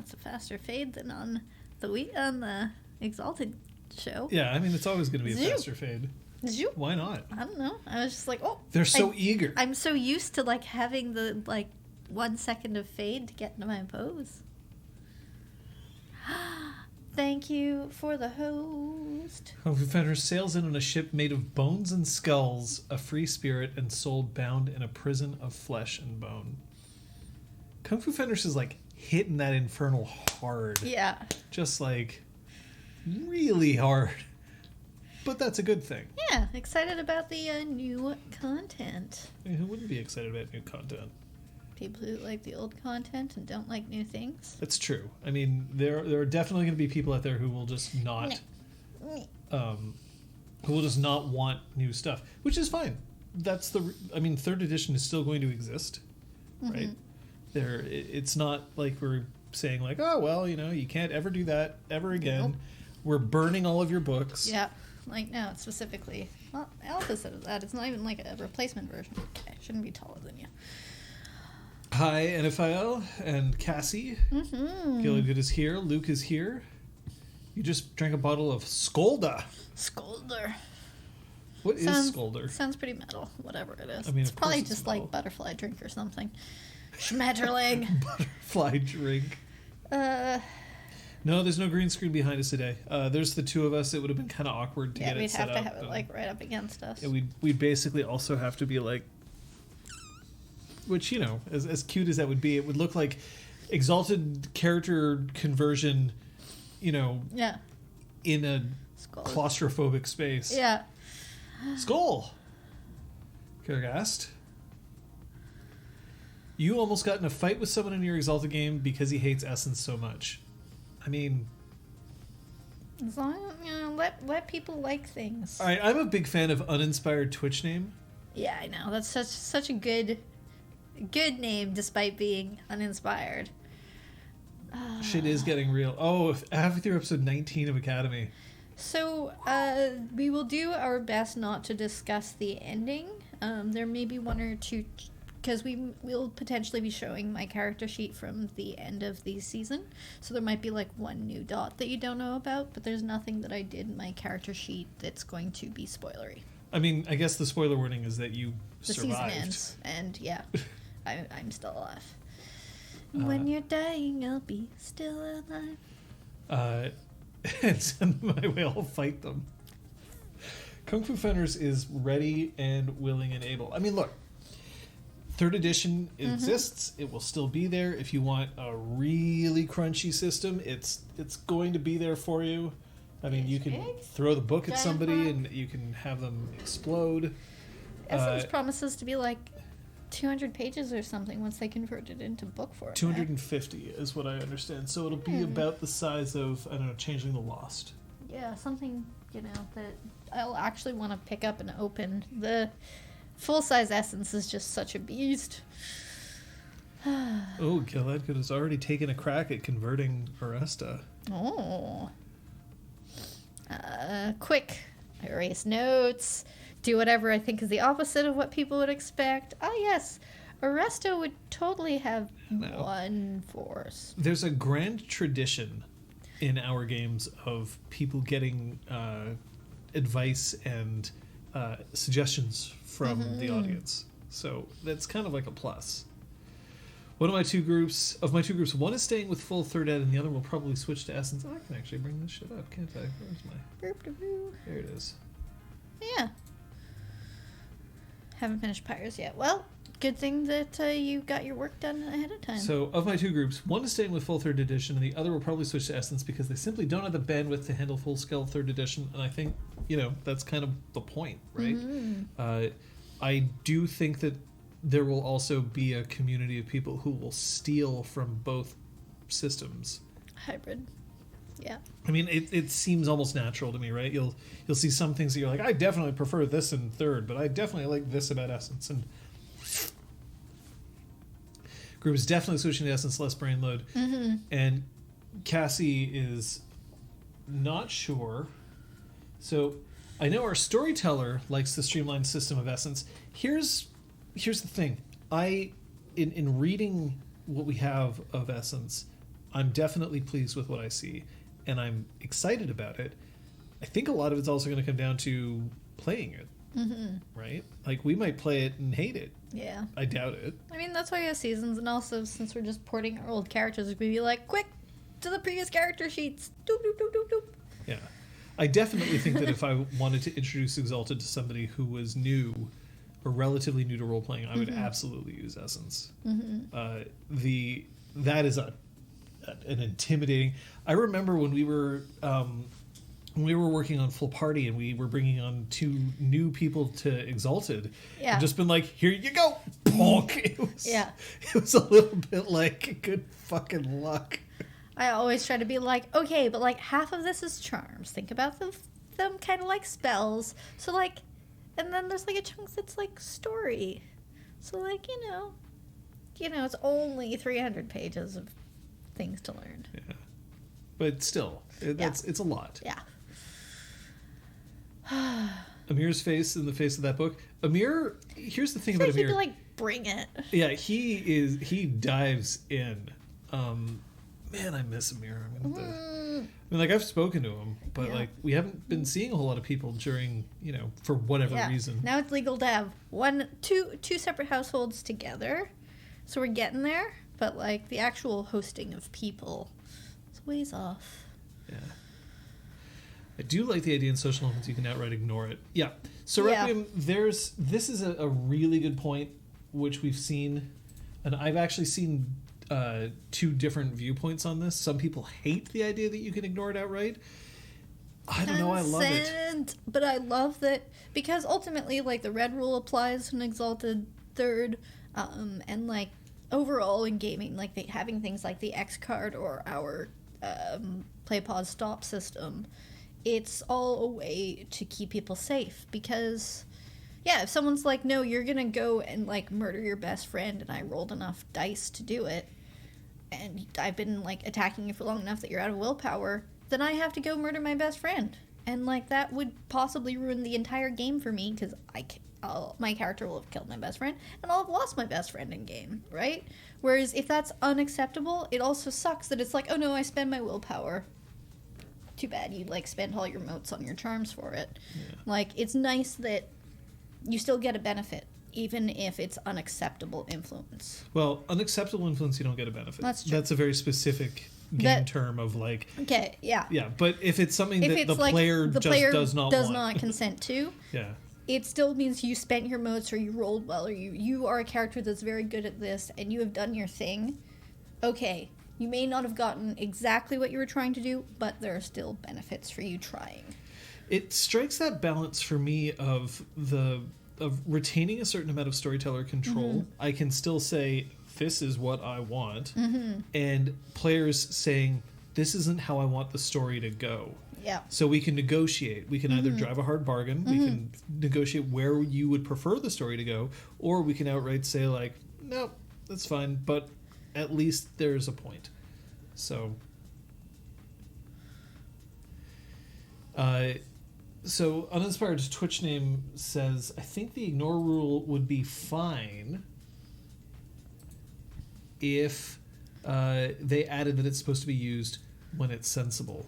it's a faster fade than on the Exalted show. Yeah, I mean, it's always going to be a Zoop. faster fade. Zoop. Why not? I don't know. I was just like, oh. They're so eager. I'm so used to like having the like 1 second of fade to get into my pose. Thank you for the host. Kung Fu Fender sails in on a ship made of bones and skulls, a free spirit and soul bound in a prison of flesh and bone. Kung Fu Fenders is like hitting that infernal hard. Yeah. Just like really hard. But that's a good thing. Yeah, excited about the new content. I mean, who wouldn't be excited about new content? People who like the old content and don't like new things. That's true. I mean, there are definitely going to be people out there who will just not, who will just not want new stuff, which is fine. That's I mean, 3rd edition is still going to exist, right? It's not like we're saying like, oh well, you can't ever do that ever again. Nope. We're burning all of your books. Yeah, like no, it's specifically. Well, opposite of that. It's not even like a replacement version. Okay, shouldn't be taller than you. Hi, NFIL and Cassie. Gilligood is here. Luke is here. You just drank a bottle of Skolda. Skolder. What is Skolder? Sounds pretty metal. Whatever it is. I mean, it's probably just like butterfly drink or something. Schmetterling. Butterfly drink. No, there's no green screen behind us today. There's the two of us. It would have been kind of awkward to get it set up. Yeah, we'd have to have it like right up against us. Yeah, we'd basically also have to be like, which, as cute as that would be, it would look like Exalted character conversion, yeah, in a Skull. claustrophobic space. Yeah. Skull! Kargast. You almost got in a fight with someone in your Exalted game because he hates Essence so much. I mean, as long as, let people like things. All right, I'm a big fan of uninspired Twitch name. Yeah, I know. That's such a good name despite being uninspired. Shit is getting real. Oh, halfway through episode 19 of Academy. So, we will do our best not to discuss the ending. There may be one or two, because we'll potentially be showing my character sheet from the end of the season. So there might be like one new dot that you don't know about, but there's nothing that I did in my character sheet that's going to be spoilery. I mean, I guess the spoiler warning is that you survived. The season ends, and yeah, I'm still alive. When you're dying, I'll be still alive. And send them my way, I'll fight them. Kung Fu Fenders is ready and willing and able. I mean, look, 3rd edition exists. It will still be there. If you want a really crunchy system, it's going to be there for you. I mean, you can throw the book at somebody and you can have them explode. Essence promises to be like 200 pages or something once they convert it into book format. 250 is what I understand. So it'll be about the size of, I don't know, Changeling the Lost. Yeah, something, that I'll actually want to pick up and open. The full-size Essence is just such a beast. Oh, Gilligood has already taken a crack at converting Oresta. Oh. Quick. Erase notes. Do whatever I think is the opposite of what people would expect. Ah, yes. Oresta would totally have one force. There's a grand tradition in our games of people getting advice and suggestions from the audience. So that's kind of like a plus. Of my two groups, one is staying with full 3rd ed and the other will probably switch to Essence. Oh, I can actually bring this shit up, can't I? Where's my... There it is. Yeah. Haven't finished Pyres yet. Well, good thing that you got your work done ahead of time. So, of my two groups, one is staying with full 3rd edition, and the other will probably switch to Essence because they simply don't have the bandwidth to handle full-scale 3rd edition, and I think, that's kind of the point, right? I do think that there will also be a community of people who will steal from both systems. Hybrid. Yeah. I mean, it seems almost natural to me, right? You'll see some things that you're like, I definitely prefer this in 3rd, but I definitely like this about Essence. And group is definitely switching to Essence, less brain load. And Cassie is not sure. So I know our storyteller likes the streamlined system of Essence. Here's the thing. In reading what we have of Essence, I'm definitely pleased with what I see, and I'm excited about it. I think a lot of it's also going to come down to playing it, right? Like, we might play it and hate it. Yeah. I doubt it. I mean, that's why we have seasons, and also, since we're just porting our old characters, we'd be like, quick, to the previous character sheets. Doop, doop, doop, doop, doop. Yeah. I definitely think that if I wanted to introduce Exalted to somebody who was new or relatively new to role-playing, I would absolutely use Essence. That is an intimidating... I remember when we were working on Full Party and we were bringing on 2 new people to Exalted, and just been like, here you go, bonk. It was a little bit like, good fucking luck. I always try to be like, okay, but like half of this is charms. Think about them kind of like spells. So like, and then there's like a chunk that's like story. So like, you know, it's only 300 pages of things to learn. Yeah, but still, it's a lot. Yeah. Amir's face in the face of that book. Amir, here's the thing about Amir. He'd be like, bring it. Yeah, he dives in. Man, I miss Amir. I mean, like, I've spoken to him, but like, we haven't been seeing a whole lot of people during, for whatever reason. Now it's legal to have two separate households together, so we're getting there. But like the actual hosting of people, it's ways off. Yeah. I do like the idea in social elements you can outright ignore it. Yeah. So Requiem, this is a really good point, which we've seen, and I've actually seen 2 different viewpoints on this. Some people hate the idea that you can ignore it outright. I don't know, I love it. But I love that, because ultimately, like, the red rule applies to an Exalted third, and like overall in gaming, like having things like the X card or our play pause stop system, it's all a way to keep people safe. Because if someone's like, no, you're gonna go and like murder your best friend, and I rolled enough dice to do it, and I've been like attacking you for long enough that you're out of willpower, then I have to go murder my best friend. And like, that would possibly ruin the entire game for me, because my character will have killed my best friend, and I'll have lost my best friend in game, right? Whereas if that's unacceptable, it also sucks that it's like, oh no, I spend my willpower. Too bad you like spend all your motes on your charms for it. Yeah. Like, it's nice that you still get a benefit, even if it's unacceptable influence. Well, unacceptable influence, you don't get a benefit. That's true. That's a very specific game term of like... Okay, yeah. Yeah, but if it's something that the player does not consent to... Yeah. It still means you spent your motes, or you rolled well, or you are a character that's very good at this, and you have done your thing. Okay, you may not have gotten exactly what you were trying to do, but there are still benefits for you trying. It strikes that balance for me of retaining a certain amount of storyteller control. I can still say, this is what I want, and players saying, this isn't how I want the story to go. Yeah. So we can negotiate. We can either drive a hard bargain, we can negotiate where you would prefer the story to go, or we can outright say, like, no, that's fine, but at least there's a point. So... So, Uninspired's Twitch name says, I think the ignore rule would be fine if they added that it's supposed to be used when it's sensible.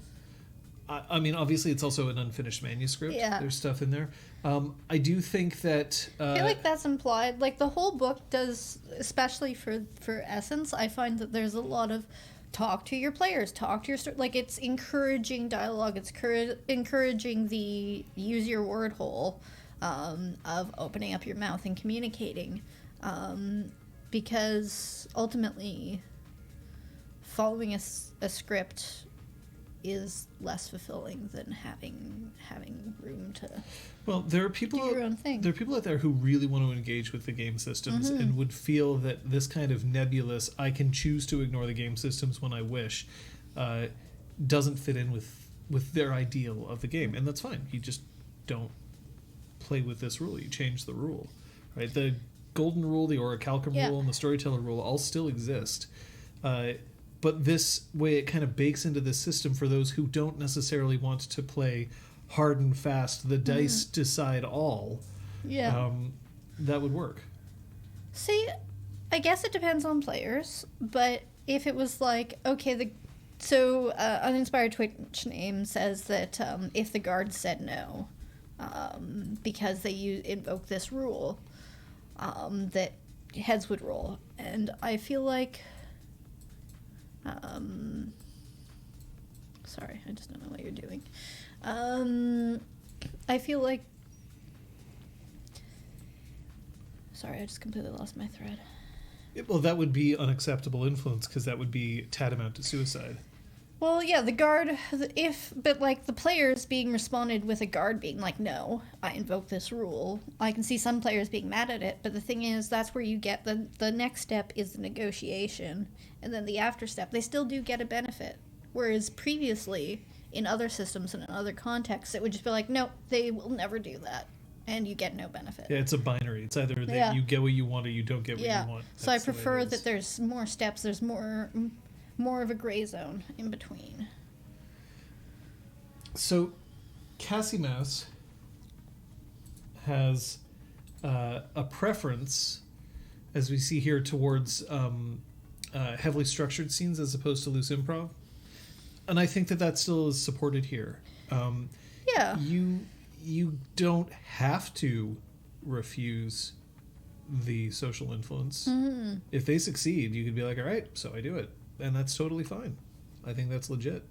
I mean, obviously, it's also an unfinished manuscript. Yeah. There's stuff in there. I do think that... I feel like that's implied. Like, the whole book does, especially for Essence, I find that there's a lot of talk to your players, talk to your... Like, it's encouraging dialogue. It's encouraging the use your word hole of opening up your mouth and communicating. Because, ultimately, following a script is less fulfilling than having room to there are people do your own thing. There are people out there who really want to engage with the game systems and would feel that this kind of nebulous, I can choose to ignore the game systems when I wish, doesn't fit in with their ideal of the game, and that's fine. You just don't play with this rule. You change the rule, right? The golden rule, the orichalcum rule, and the storyteller rule all still exist. But this way, it kind of bakes into the system for those who don't necessarily want to play hard and fast, the dice decide all. Yeah. That would work. See, I guess it depends on players, but if it was like, okay, so Uninspired Twitch name says that if the guard said no, because they invoke this rule, that heads would roll. And I feel like, sorry, I just don't know what you're doing. I feel like, sorry, I just completely lost my thread. Well, that would be unacceptable influence, because that would be tantamount to suicide. Well, yeah, the guard, but like the players being responded with a guard being like, no, I invoke this rule. I can see some players being mad at it, but the thing is, that's where you get the next step is the negotiation, and then the after step, they still do get a benefit. Whereas previously, in other systems and in other contexts, it would just be like, no, they will never do that, and you get no benefit. Yeah, it's a binary. It's either that you get what you want or you don't get what you want. So I prefer that there's more steps, there's more of a gray zone in between. So, Cassie Mouse has a preference, as we see here, towards heavily structured scenes as opposed to loose improv. And I think that still is supported here. Yeah. You don't have to refuse the social influence. Mm-hmm. If they succeed, you could be like, all right, so I do it. And that's totally fine. I think that's legit.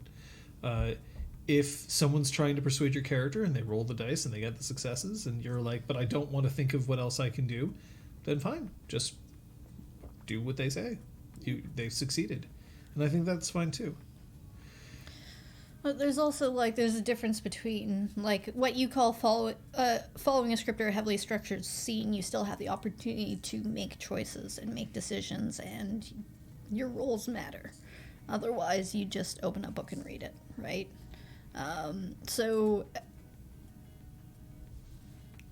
If someone's trying to persuade your character and they roll the dice and they get the successes and you're like, but I don't want to think of what else I can do, then fine. Just do what they say. They've succeeded. And I think that's fine too. But there's also, there's a difference between, what you call following a script or a heavily structured scene. You still have the opportunity to make choices and make decisions, and your roles matter. Otherwise, you just open a book and read it, right? So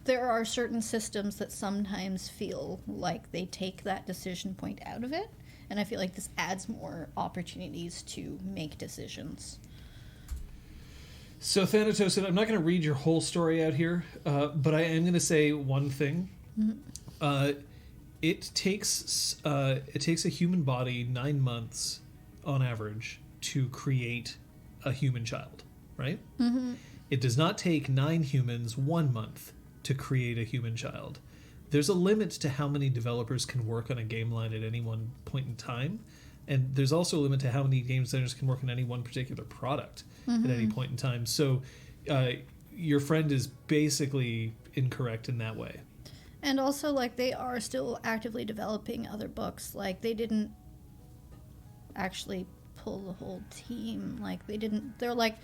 there are certain systems that sometimes feel like they take that decision point out of it, and I feel like this adds more opportunities to make decisions. So Thanatos, I'm not going to read your whole story out here, but I am going to say one thing. Mm-hmm. It takes a human body 9 months on average to create a human child, right? Mm-hmm. It does not take 9 humans 1 month to create a human child. There's a limit to how many developers can work on a game line at any one point in time, and there's also a limit to how many game designers can work on any one particular product at any point in time. So your friend is basically incorrect in that way. And also, they are still actively developing other books. They didn't actually pull the whole team. They're like,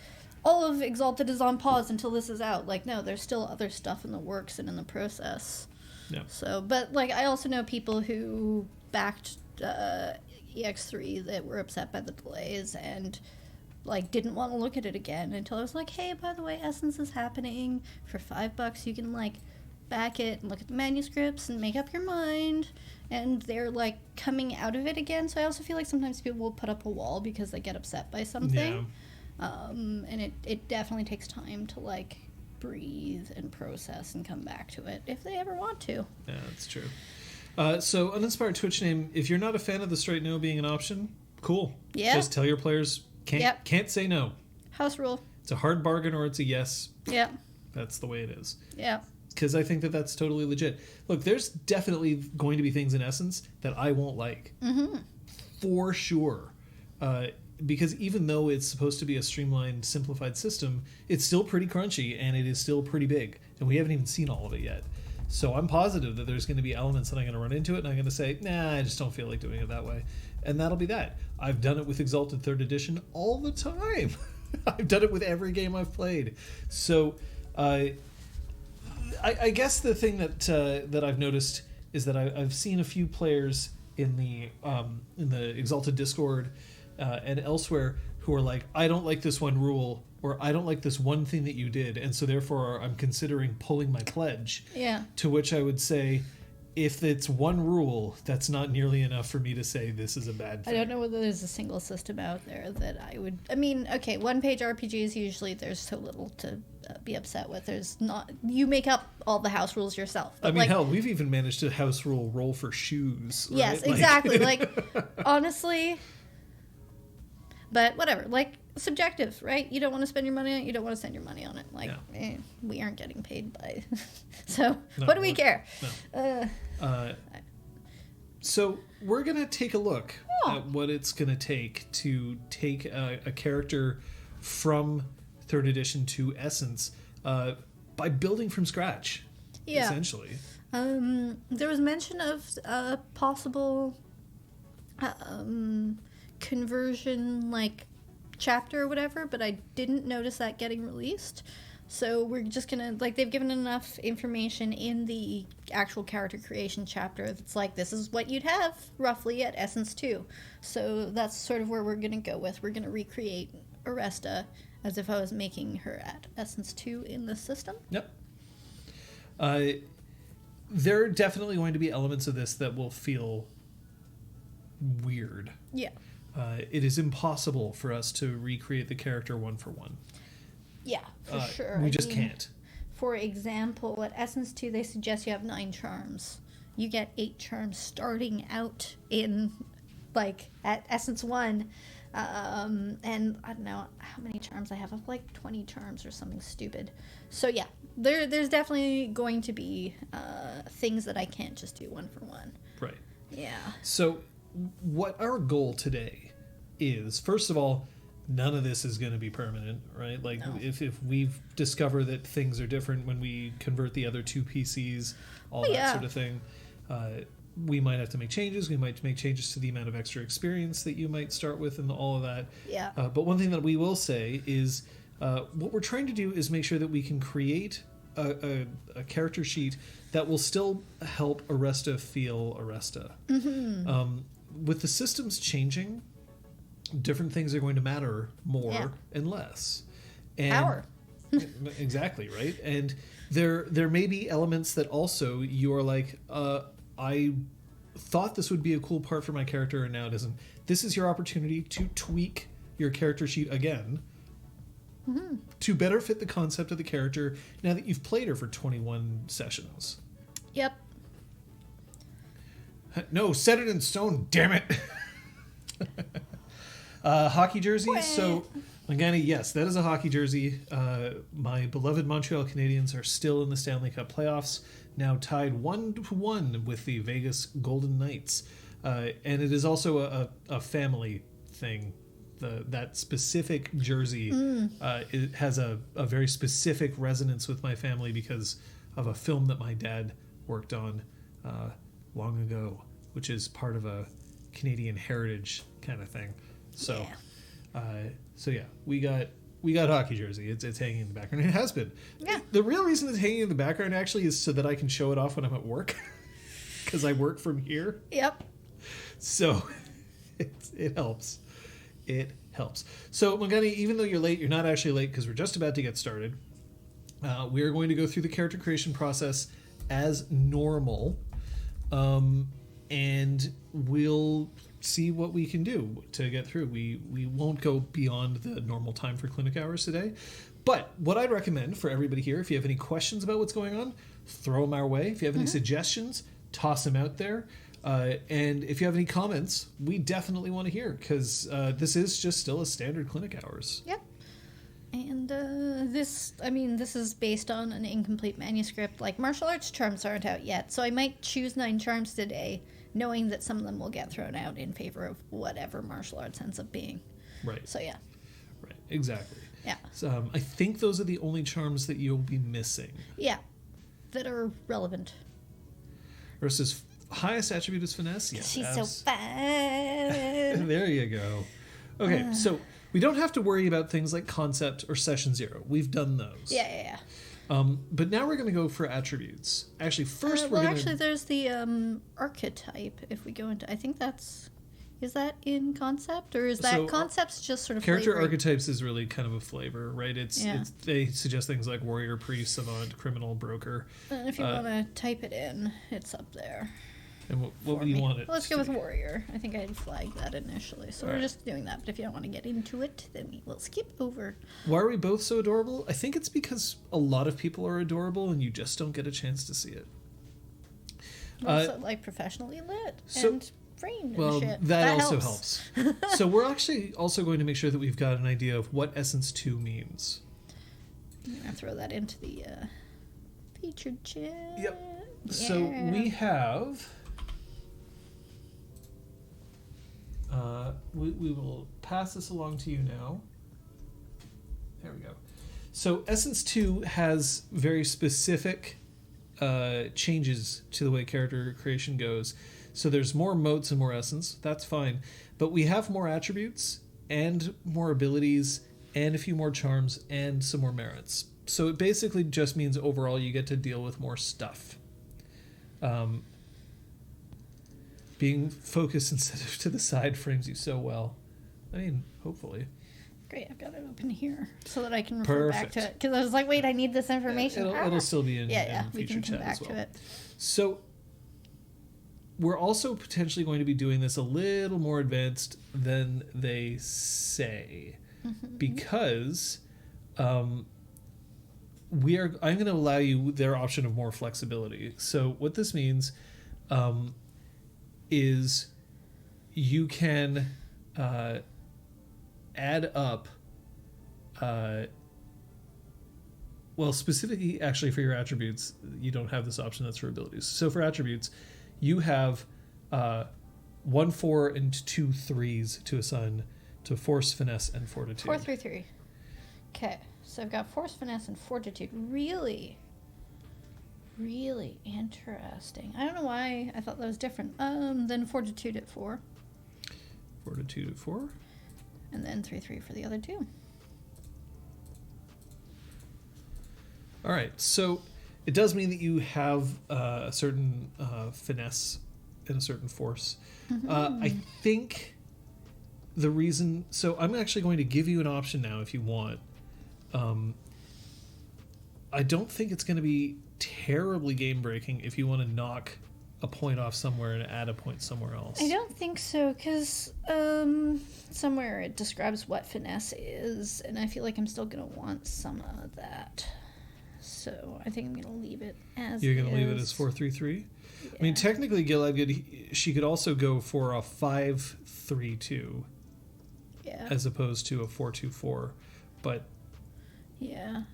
all of Exalted is on pause until this is out. No, there's still other stuff in the works and in the process. Yeah. So, but, I also know people who backed EX3 that were upset by the delays and, didn't want to look at it again until I was like, hey, by the way, Essence is happening. For $5, you can, back it and look at the manuscripts and make up your mind, and they're coming out of it again. So I also feel like sometimes people will put up a wall because they get upset by something. And it definitely takes time to breathe and process and come back to it if they ever want to. Yeah, that's true. So Uninspired Twitch name, if you're not a fan of the straight no being an option, cool. Yeah. Just tell your players can't say no. House rule. It's a hard bargain or it's a yes. Yeah. That's the way it is. Yeah. Because I think that's totally legit. Look, there's definitely going to be things in Essence that I won't like. Mm-hmm. For sure. Because even though it's supposed to be a streamlined, simplified system, it's still pretty crunchy and it is still pretty big. And we haven't even seen all of it yet. So I'm positive that there's going to be elements that I'm going to run into it and I'm going to say, nah, I just don't feel like doing it that way. And that'll be that. I've done it with Exalted 3rd Edition all the time. I've done it with every game I've played. So I guess the thing that I've noticed is that I've seen a few players in the Exalted Discord and elsewhere who are like, I don't like this one rule, or I don't like this one thing that you did, and so therefore I'm considering pulling my pledge. Yeah. To which I would say, if it's one rule, that's not nearly enough for me to say this is a bad thing. I don't know whether there's a single system out there that I would... I mean, okay, one-page RPGs, usually there's so little to be upset with. There's not... You make up all the house rules yourself. I mean, hell, we've even managed to house roll for shoes. Right? Yes, exactly. Honestly, But whatever, like, subjective, right? You don't want to spend your money on it, you don't want to spend your money on it. Like, we aren't getting paid by... So, what do we care? No. So, we're going to take a look at what it's going to take a character from 3rd edition to Essence by building from scratch, essentially. There was mention of a possible conversion, like, chapter or whatever, but I didn't notice that getting released. So we're just gonna, like, they've given enough information in the actual character creation chapter that's like, this is what you'd have roughly at Essence 2. So that's sort of where we're gonna go with. We're gonna recreate Oresta as if I was making her at Essence 2 in the system. Yep. There are definitely going to be elements of this that will feel weird. Yeah. It is impossible for us to recreate the character one for one. Yeah, for sure. We just can't. For example, at Essence 2, they suggest you have 9 charms. You get 8 charms starting out in, like, at Essence 1. And I don't know how many charms I have. I have like 20 charms or something stupid. So yeah, there's definitely going to be things that I can't just do one for one. Right. Yeah. So what our goal today is, first of all, none of this is going to be permanent, right? Like, No. if we've discovered that things are different when we convert the other 2 PCs, all that sort of thing, we might have to make changes. We might make changes to the amount of extra experience that you might start with and all of that. Yeah. But one thing that we will say is what we're trying to do is make sure that we can create a character sheet that will still help Oresta feel Oresta. Mm-hmm. With the systems changing, different things are going to matter more and less. And Power. Exactly, right? And there may be elements that also you are like, I thought this would be a cool part for my character and now it isn't. This is your opportunity to tweak your character sheet again to better fit the concept of the character now that you've played her for 21 sessions. Yep. No, set it in stone, damn it. Hockey jersey. What? So, again, yes, that is a hockey jersey. My beloved Montreal Canadiens are still in the Stanley Cup playoffs, now tied 1-1 with the Vegas Golden Knights. And it is also a family thing. That specific jersey it has a very specific resonance with my family because of a film that my dad worked on long ago, which is part of a Canadian heritage kind of thing. So, yeah, we got hockey jersey. It's hanging in the background. It has been. Yeah. The real reason it's hanging in the background actually is so that I can show it off when I'm at work, because I work from here. Yep. So, it helps. It helps. So, Magani, even though you're late, you're not actually late because we're just about to get started. We are going to go through the character creation process as normal, and we'll see what we can do to get through. We won't go beyond the normal time for clinic hours today. But what I'd recommend for everybody here, if you have any questions about what's going on, throw them our way. If you have any suggestions, toss them out there. And if you have any comments, we definitely want to hear, because this is just still a standard clinic hours. Yep. And this is based on an incomplete manuscript. Like, martial arts charms aren't out yet, so I might choose 9 charms today, knowing that some of them will get thrown out in favor of whatever martial arts ends up being. Right. So, yeah. Right, exactly. Yeah. So, I think those are the only charms that you'll be missing. Yeah. That are relevant. Versus highest attribute is finesse. Yeah, She's so fun. There you go. Okay, so we don't have to worry about things like concept or session 0. We've done those. Yeah. But now we're going to go for attributes. Actually, first we're going to... there's the archetype. If we go into, I think is that in concept, or is that concepts just sort of character flavoring? Archetypes is really kind of a flavor, right? It's they suggest things like warrior, priest, savant, criminal, broker. And if you want to type it in, it's up there. And what do you want it? Let's go with warrior. I think I had flagged that initially, so we're just doing that. But if you don't want to get into it, then we'll skip over. Why are we both so adorable? I think it's because a lot of people are adorable, and you just don't get a chance to see it. Also, like, professionally lit so and framed Well, and shit. that also helps. So we're actually also going to make sure that we've got an idea of what Essence 2 means. I'm going to throw that into the featured chat. Yep. Yeah. So we have... we will pass this along to you now. There we go. So Essence 2 has very specific changes to the way character creation goes. So there's more motes and more essence. That's fine. But we have more attributes and more abilities and a few more charms and some more merits. So it basically just means overall you get to deal with more stuff. Being focused instead of to the side frames you so well. I mean, hopefully. Great, I've got it open here so that I can refer back to it. Because I was like, wait, I need this information. It'll still be in we feature can come chat back as well. to it. So we're also potentially going to be doing this a little more advanced than they say. Because I'm going to allow you their option of more flexibility. So what this means is you can add up well, specifically actually for your attributes you don't have this option. That's for abilities. So for attributes you have 1 4 and 2 3s to assign to force, finesse, and fortitude. 4 3 3. Okay, so I've got force, finesse, and fortitude. Really interesting. I don't know why I thought that was different. Then fortitude at 4. Fortitude at 4. And then 3 3 for the other two. All right, so it does mean that you have a certain finesse and a certain force. I think the reason... So I'm actually going to give you an option now if you want. I don't think it's going to be terribly game-breaking if you want to knock a point off somewhere and add a point somewhere else. I don't think so, because somewhere it describes what finesse is, and I feel like I'm still going to want some of that. So I think I'm going to leave it as You're going to leave it as 4 3 3? Yeah. I mean, technically, she could also go for a 5 3 2. Yeah. As opposed to a 4 2 4, but yeah.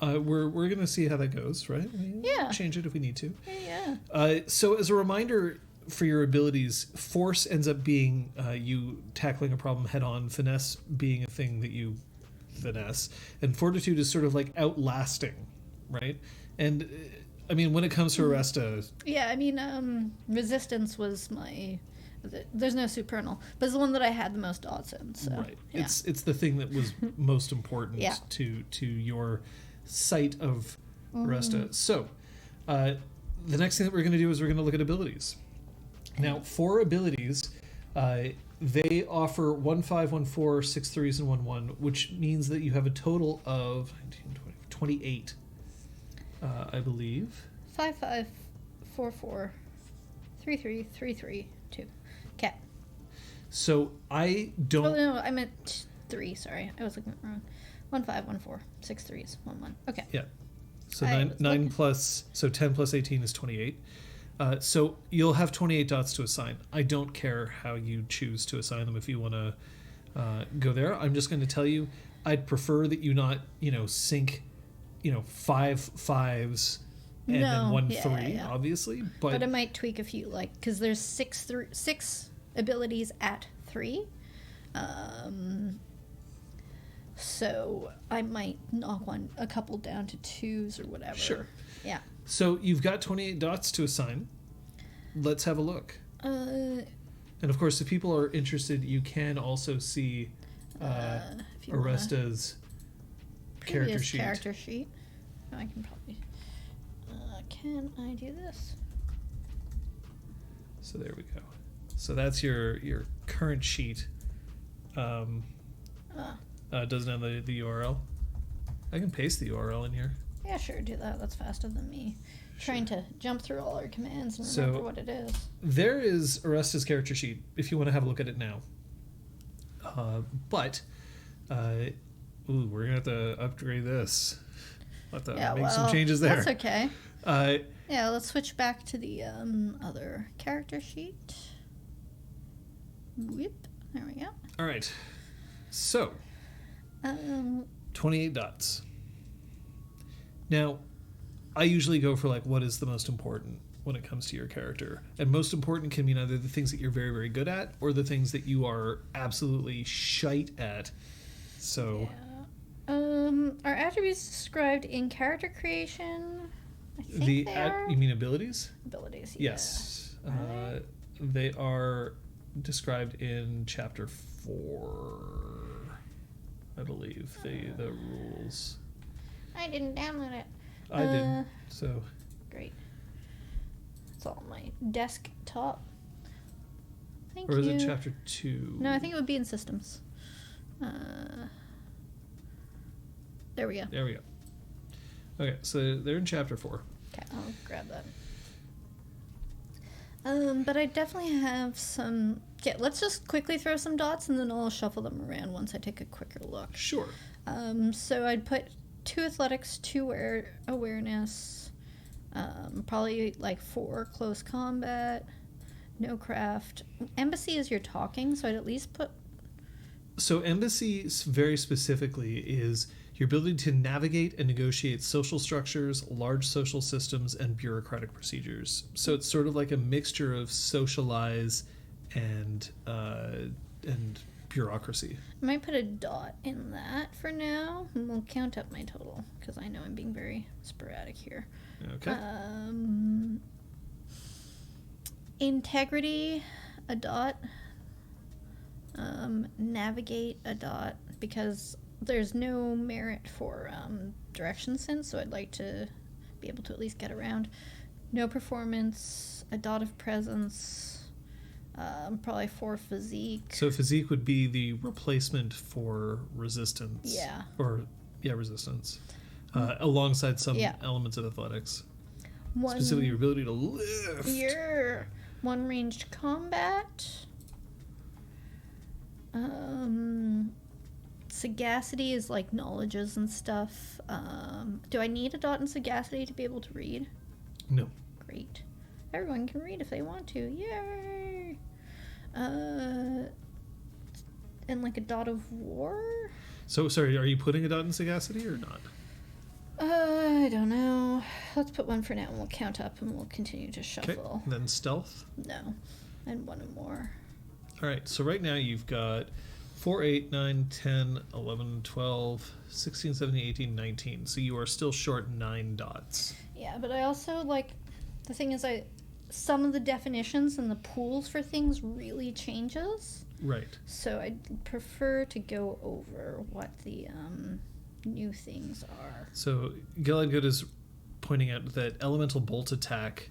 We're going to see how that goes, right? Yeah. Change it if we need to. Yeah. So as a reminder for your abilities, force ends up being you tackling a problem head on, finesse being a thing that you finesse, and fortitude is sort of like outlasting, right? And I mean, when it comes to Oresta... Yeah, I mean, resistance was my... There's no supernal, but it's the one that I had the most odds in. So, right. Yeah. It's the thing that was most important to your sight of Oresta. So, the next thing that we're going to do is we're going to look at abilities. Now, for abilities, they offer 1 5, 1 4, 6 3s, and 1 1, which means that you have a total of 19, 20, 28, I believe. 5 5, 4 4, 3 3, 3 3, 2. Okay. So I don't... Oh, no, I meant 3. Sorry. I was looking at it wrong. 1 5, 1 4, 6 3s, 1 1. Okay. Yeah. So 9 plus... So 10 plus 18 is 28. So you'll have 28 dots to assign. I don't care how you choose to assign them if you want to go there. I'm just going to tell you, I'd prefer that you not, sink, 5 5s and then 1 3, obviously. But I might tweak a few, like, because there's 6 abilities at 3. So I might knock a couple down to 2s or whatever. Sure. Yeah. So you've got 28 dots to assign. Let's have a look. And of course, if people are interested, you can also see Oresta's character sheet. I can probably... can I do this? So there we go. So that's your current sheet. Doesn't have the URL. I can paste the URL in here. Yeah, sure, do that. That's faster than me. Trying to jump through all our commands and remember what it is. There is Oresta's character sheet, if you want to have a look at it now. But we're going to have to upgrade this. We'll have to make some changes there. That's okay. Yeah, let's switch back to the other character sheet. Whoop. There we go. All right. So, 28 dots. Now, I usually go for like what is the most important when it comes to your character. And most important can mean either the things that you're very, very good at or the things that you are absolutely shite at. So, are attributes described in character creation? I think they are. You mean abilities? Abilities, yeah. Yes. They are described in chapter 4, I believe. The rules. I didn't download it. I did. So great. It's all on my desktop. Thank you. Or is you. it chapter 2? No, I think it would be in systems. There we go. There we go. Okay, so they're in chapter 4. Okay, I'll grab that. But I definitely have some... Okay, let's just quickly throw some dots and then I'll shuffle them around once I take a quicker look. Sure. So I'd put 2 athletics, 2 awareness, probably like 4 close combat, no craft. Embassy is your talking, so I'd at least put... So embassy very specifically is your ability to navigate and negotiate social structures, large social systems, and bureaucratic procedures. So it's sort of like a mixture of socialize and bureaucracy. I might put a dot in that for now, and we'll count up my total, because I know I'm being very sporadic here. Okay. Integrity, a dot. Navigate, a dot, because there's no merit for direction sense, so I'd like to be able to at least get around. No performance, a dot of presence, probably 4 physique. So physique would be the replacement for resistance. Yeah. Resistance. Alongside some elements of athletics. Specifically your ability to lift. Yeah. 1 ranged combat. Sagacity is like knowledges and stuff. Do I need a dot in sagacity to be able to read? No. Great. Everyone can read if they want to. Yay! And like a dot of war? So, sorry, are you putting a dot in sagacity or not? I don't know. Let's put 1 for now and we'll count up and we'll continue to shuffle. Okay, then stealth? No. And 1 more. Alright, so right now you've got 4, 8, 9, 10, 11, 12, 16, 17, 18, 19. So you are still short 9 dots. Yeah, but I also, like, the thing is some of the definitions and the pools for things really changes. Right. So I'd prefer to go over what the new things are. So Gilad Good is pointing out that elemental bolt attack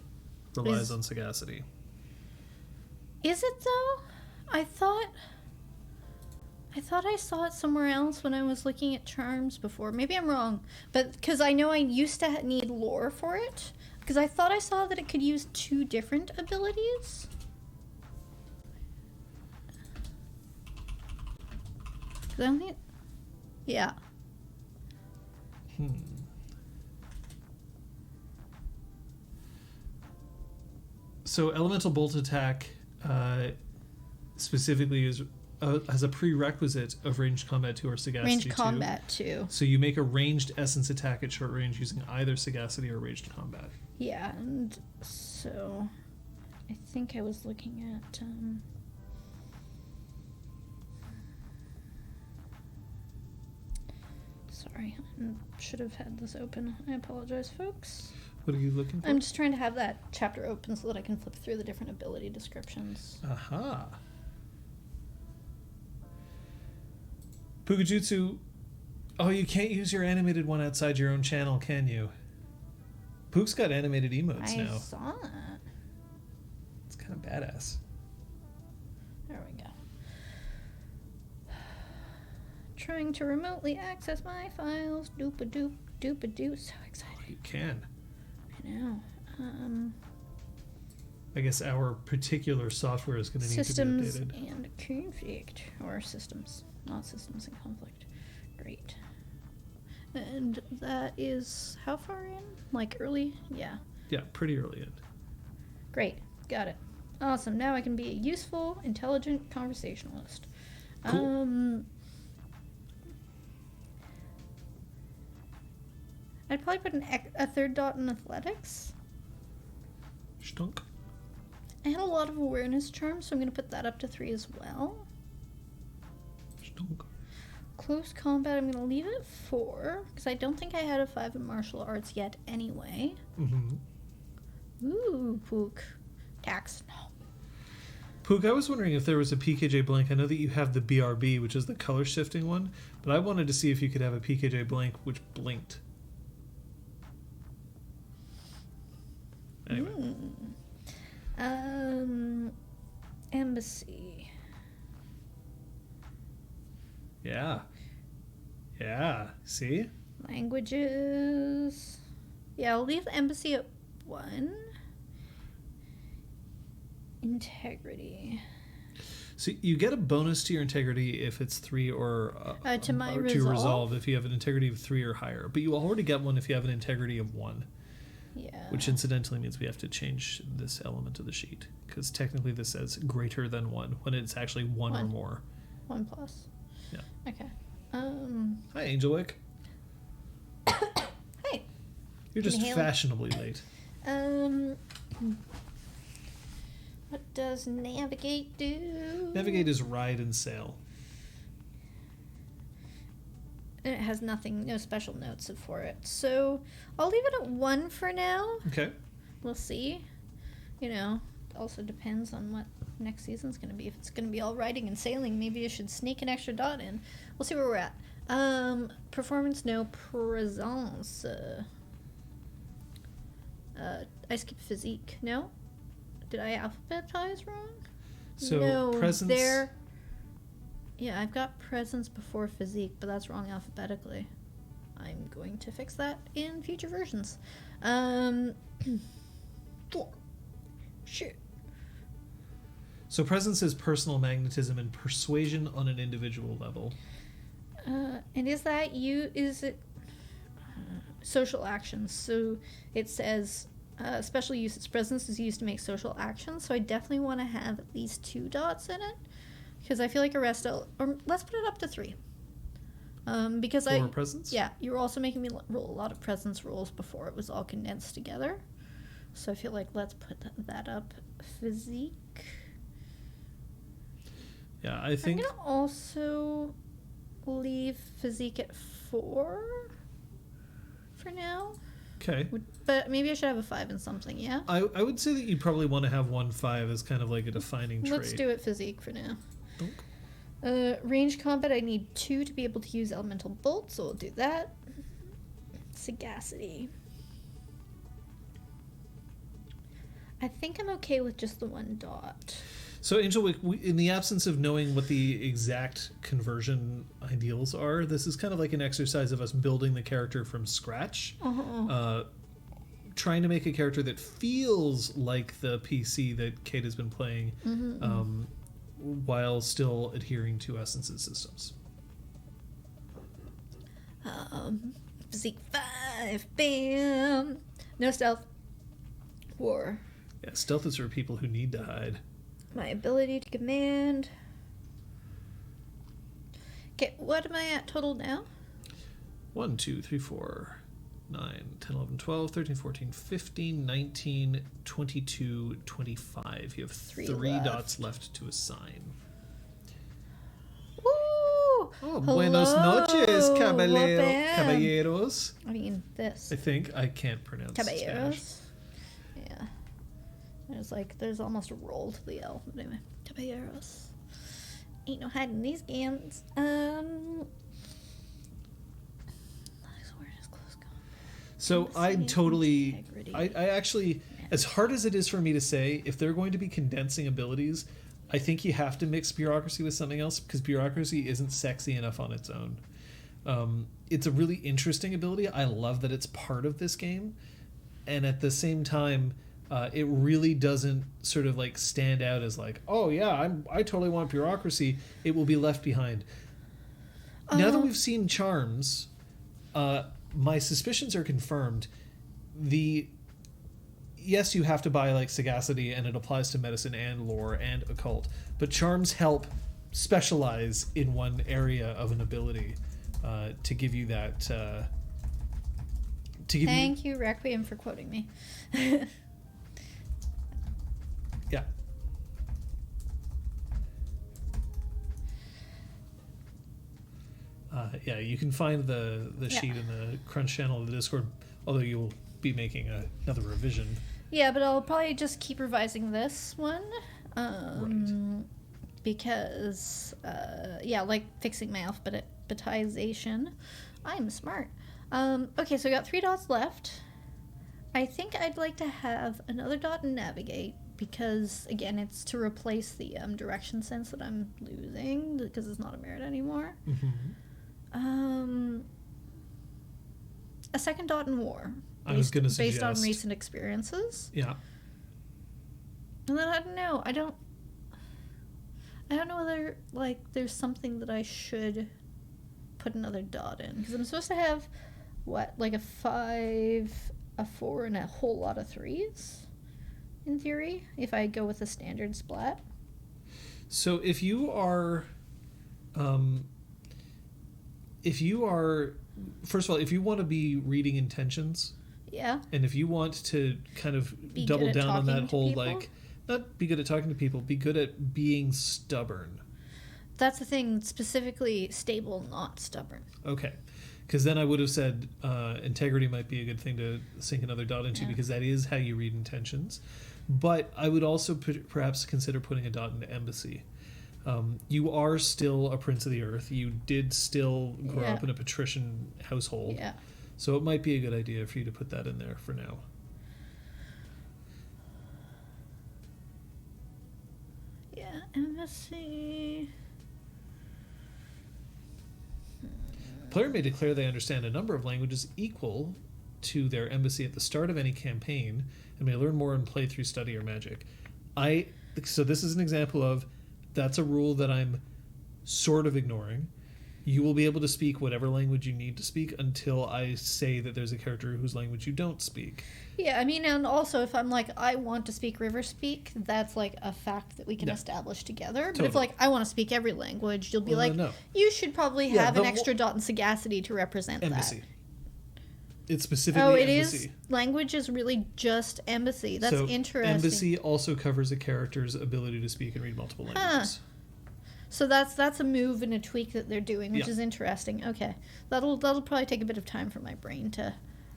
relies on sagacity. Is it though? I thought I saw it somewhere else when I was looking at charms before. Maybe I'm wrong, but because I know I used to need lore for it, because I thought I saw that it could use 2 different abilities. I don't think. Yeah. So elemental bolt attack specifically has a prerequisite of ranged combat 2 or sagacity 2. Ranged combat 2. So you make a ranged essence attack at short range using either sagacity or ranged combat. Yeah, and so I think I was looking at sorry, I should have had this open. I apologize, folks. What are you looking for? I'm just trying to have that chapter open so that I can flip through the different ability descriptions. Aha. Pukajutsu. Oh, you can't use your animated one outside your own channel, can you? Pook's got animated emotes now. I saw that. It's kind of badass. There we go. Trying to remotely access my files. Doop-a-doop, doop-a-doo. So excited. You can. I know. I guess our particular software is going to need to be updated. Systems and conflict. Or systems, not systems and conflict. Great. And that is how far in? Like early? Yeah. Yeah, pretty early in. Great. Got it. Awesome. Now I can be a useful, intelligent conversationalist. Cool. I'd probably put a third dot in athletics. Stunk. I had a lot of awareness charms, so I'm going to put that up to 3 as well. Stunk. Close combat, I'm going to leave it at 4, because I don't think I had a 5 in martial arts yet anyway. Mm-hmm. Ooh, Pook. Tax, no. Pook, I was wondering if there was a PKJ blank. I know that you have the BRB, which is the color shifting one, but I wanted to see if you could have a PKJ blank which blinked. Anyway. Embassy. Yeah. Yeah. See? Languages. Yeah, I'll leave the embassy at 1. Integrity. So you get a bonus to your integrity if it's 3 or to my or to resolve if you have an integrity of 3 or higher. But you will already get one if you have an integrity of 1. Yeah. Which incidentally means we have to change this element of the sheet because technically this says greater than 1 when it's actually 1 or more. 1 plus. Yeah. Okay. Hi, Angelwick. Hi. You're just Inhale. fashionably late. What does navigate do? Navigate is ride and sail. And it has nothing, no special notes for it. So I'll leave it at 1 for now. Okay. We'll see. You know, also depends on what next season's going to be. If it's going to be all riding and sailing, maybe I should sneak an extra dot in. We'll see where we're at. Performance, no. Presence. I skipped physique. No? Did I alphabetize wrong? So no, presence. Yeah, I've got presence before physique, but that's wrong alphabetically. I'm going to fix that in future versions. 4. Shit. So presence is personal magnetism and persuasion on an individual level. And is it social actions? So it says special use. Its presence is used to make social actions. So I definitely want to have at least 2 dots in it. Because I feel like Oresta, or let's put it up to 3. Because For presence? Yeah, you were also making me roll a lot of presence rolls before it was all condensed together. So I feel like let's put that up. Physique. Yeah, I think. I'm going to also leave physique at 4 for now. Okay. But maybe I should have a 5 in something, yeah? I would say that you probably want to have 1-5 as kind of like a defining trait. Let's do it physique for now. Donk. Range combat, I need 2 to be able to use elemental bolt, so we'll do that. Sagacity. I think I'm okay with just the 1 dot. So, Angel, in the absence of knowing what the exact conversion ideals are, this is kind of like an exercise of us building the character from scratch. Trying to make a character that feels like the PC that Kate has been playing, while still adhering to Essence's systems. Physique 5, bam! No stealth. War. Yeah, stealth is for people who need to hide. My ability to command. Okay, what am I at total now? 1, 2, 3, 4, 9, 10, 11, 12, 13, 14, 15, 19, 22, 25. You have 3 left. dots left to assign. Woo! Oh, buenos noches, Bam. caballeros. I mean, this. I think I can't pronounce Spanish. Caballeros. Yeah. There's almost a roll to the L. But anyway, caballeros. Ain't no hiding these games. So I actually, as hard as it is for me to say, if they're going to be condensing abilities, I think you have to mix bureaucracy with something else because bureaucracy isn't sexy enough on its own. It's a really interesting ability. I love that it's part of this game. And at the same time, it really doesn't sort of like stand out as like, oh yeah, I totally want bureaucracy. It will be left behind. Now that we've seen Charms, my suspicions are confirmed. The yes, you have to buy like sagacity, and it applies to medicine and lore and occult, but charms help specialize in one area of an ability to give you that. Thank you, Requiem, for quoting me. Yeah. Yeah, you can find the sheet in the Crunch channel of the Discord, although you'll be making another revision. Yeah, but I'll probably just keep revising this one. Right. Because, like fixing my alphabetization. I'm smart. Okay, so I got 3 dots left. I think I'd like to have another dot in navigate because, again, it's to replace the direction sense that I'm losing because it's not a merit anymore. Mm-hmm. A second dot in war. I was going to suggest. Based on recent experiences. Yeah. And then I don't know. I don't know whether, like, there's something that I should put another dot in. Because I'm supposed to have, like a 5, a 4, and a whole lot of 3s, in theory, if I go with a standard splat. So if you are... First of all, if you want to be reading intentions... Yeah. And if you want to kind of be double down on that whole, people? like... Not be good at talking to people, be good at being stubborn. That's the thing, specifically stable, not stubborn. Okay. Because then I would have said integrity might be a good thing to sink another dot into, because that is how you read intentions. But I would also perhaps consider putting a dot into embassy. You are still a prince of the earth. You did still grow up in a patrician household. Yeah. So it might be a good idea for you to put that in there for now. Yeah, embassy. Player may declare they understand a number of languages equal to their embassy at the start of any campaign and may learn more in playthrough, study, or magic. So this is an example of that's a rule that I'm sort of ignoring. You will be able to speak whatever language you need to speak until I say that there's a character whose language you don't speak. Yeah, I mean, and also if I'm like, I want to speak River Speak, that's like a fact that we can establish together. But if like, I want to speak every language, you'll be you should probably have an extra dot in sagacity to represent embassy. That. It's specifically embassy. Is? Language is really just embassy. That's interesting. Embassy also covers a character's ability to speak and read multiple languages. So that's a move and a tweak that they're doing, which is interesting. Okay. That'll probably take a bit of time for my brain to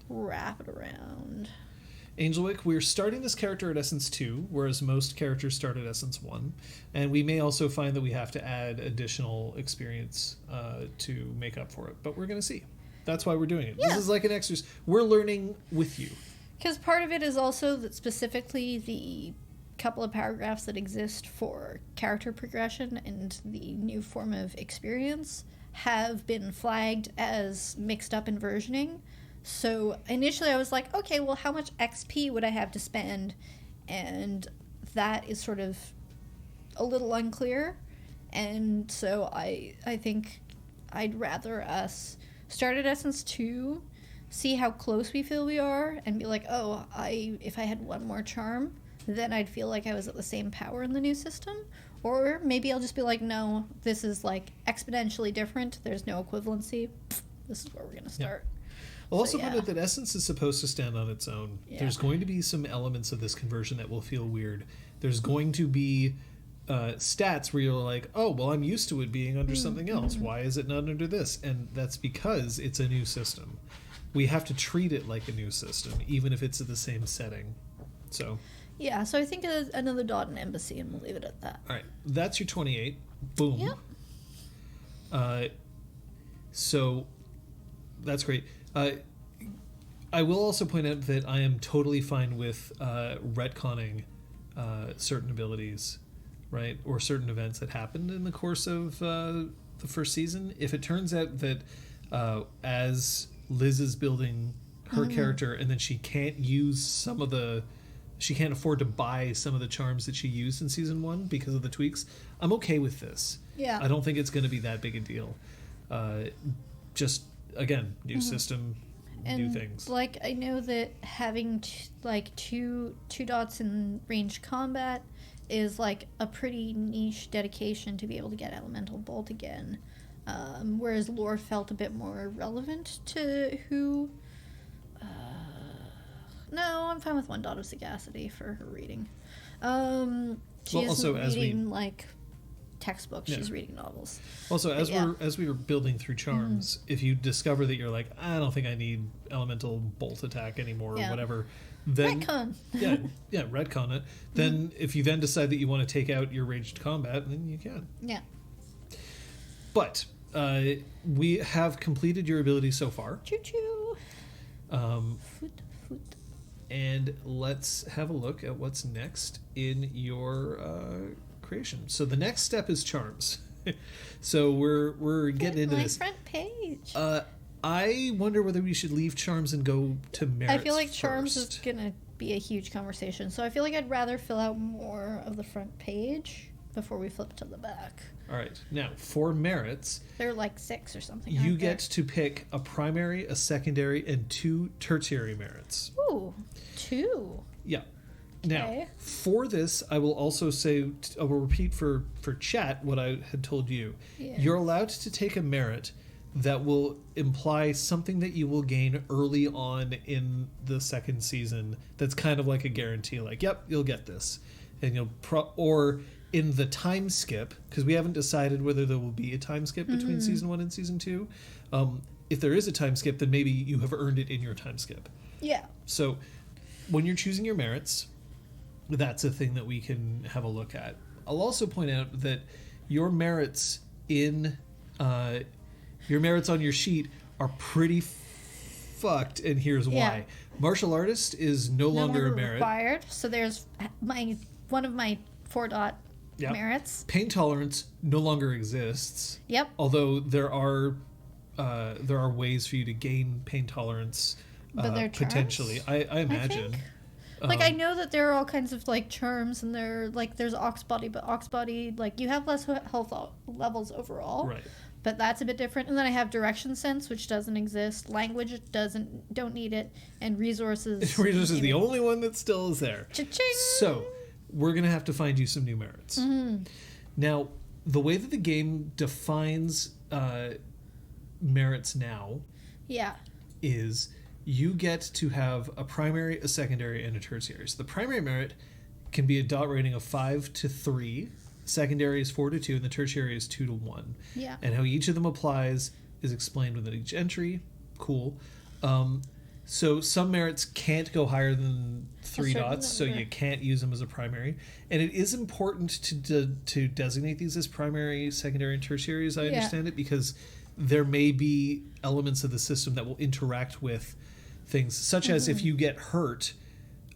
wrap it around. Angelwick, we're starting this character at Essence 2, whereas most characters start at Essence 1. And we may also find that we have to add additional experience to make up for it. But we're going to see. That's why we're doing it. Yeah. This is like an exercise. We're learning with you. Because part of it is also that specifically the couple of paragraphs that exist for character progression and the new form of experience have been flagged as mixed up in versioning. So initially I was like, okay, well, how much XP would I have to spend? And that is sort of a little unclear. And so I think I'd rather us start at Essence 2, see how close we feel we are, and be like, oh, if I had one more charm, then I'd feel like I was at the same power in the new system. Or maybe I'll just be like, no, this is like exponentially different. There's no equivalency. This is where we're going to start. I'll also point out that Essence is supposed to stand on its own. Yeah. There's going to be some elements of this conversion that will feel weird. There's going to be stats where you're like, oh, well, I'm used to it being under something else. Why is it not under this? And that's because it's a new system. We have to treat it like a new system, even if it's at the same setting. So... yeah, so I think another dot in embassy, and we'll leave it at that. All right, that's your 28. Boom. Yep. So that's great. I will also point out that I am totally fine with retconning certain abilities, right, or certain events that happened in the course of the first season. If it turns out that as Liz is building her character and then she can't use she can't afford to buy some of the charms that she used in season 1 because of the tweaks, I'm okay with this. Yeah. I don't think it's going to be that big a deal. Just, again, new system. new things. Like, I know that having two dots in ranged combat is like a pretty niche dedication to be able to get Elemental Bolt again. Whereas lore felt a bit more relevant to who. No, I'm fine with 1 dot of sagacity for her reading. She isn't also, reading like textbooks. Yeah. She's reading novels. Also, as we were building through charms, if you discover that you're like, I don't think I need Elemental Bolt attack anymore or whatever, then Retcon. retcon it. Then if you then decide that you want to take out your ranged combat, then you can. Yeah. But we have completed your ability so far. Choo choo. Foot. And let's have a look at what's next in your creation. So the next step is charms. So we're getting into this. Front page. I wonder whether we should leave charms and go to merits. I feel like charms first. is gonna be a huge conversation. So I feel like I'd rather fill out more of the front page before we flip to the back. All right. Now, for merits, They're like 6 or something. you aren't get to pick a primary, a secondary, and 2 tertiary merits. there? Ooh, 2. Yeah. Now, Okay. for this, I will also say, I will repeat for chat what I had told you. Yeah. You're allowed to take a merit that will imply something that you will gain early on in the second season that's kind of like a guarantee, like, yep, you'll get this. And you'll or in the time skip, because we haven't decided whether there will be a time skip between season 1 and season 2. If there is a time skip, then maybe you have earned it in your time skip. Yeah. So when you're choosing your merits, that's a thing that we can have a look at. I'll also point out that your merits on your sheet are pretty fucked, and here's why. Martial artist is no longer a merit. Required. So there's one of my 4 dot merits. Pain tolerance no longer exists. Yep. Although there are ways for you to gain pain tolerance But they're potentially. charms, I imagine. Like, I know that there are all kinds of like charms, and there's Ox Body, but Ox Body, like, you have less health levels overall. Right. But that's a bit different. And then I have Direction Sense, which doesn't exist. Language don't need it, and Resources. Resources is the only one that still is there. Cha-ching! So we're gonna have to find you some new merits. Now, the way that the game defines merits now Yeah. is you get to have a primary, a secondary, and a tertiary. So the primary merit can be a dot rating of 5 to 3, secondary is 4 to 2, and the tertiary is 2 to 1. Yeah. And how each of them applies is explained within each entry. Cool. So some merits can't go higher than 3 certain dots, so number. you can't use them as a primary. And it is important to designate these as primary, secondary, and tertiary, as I understand it, because there may be elements of the system that will interact with things, such as if you get hurt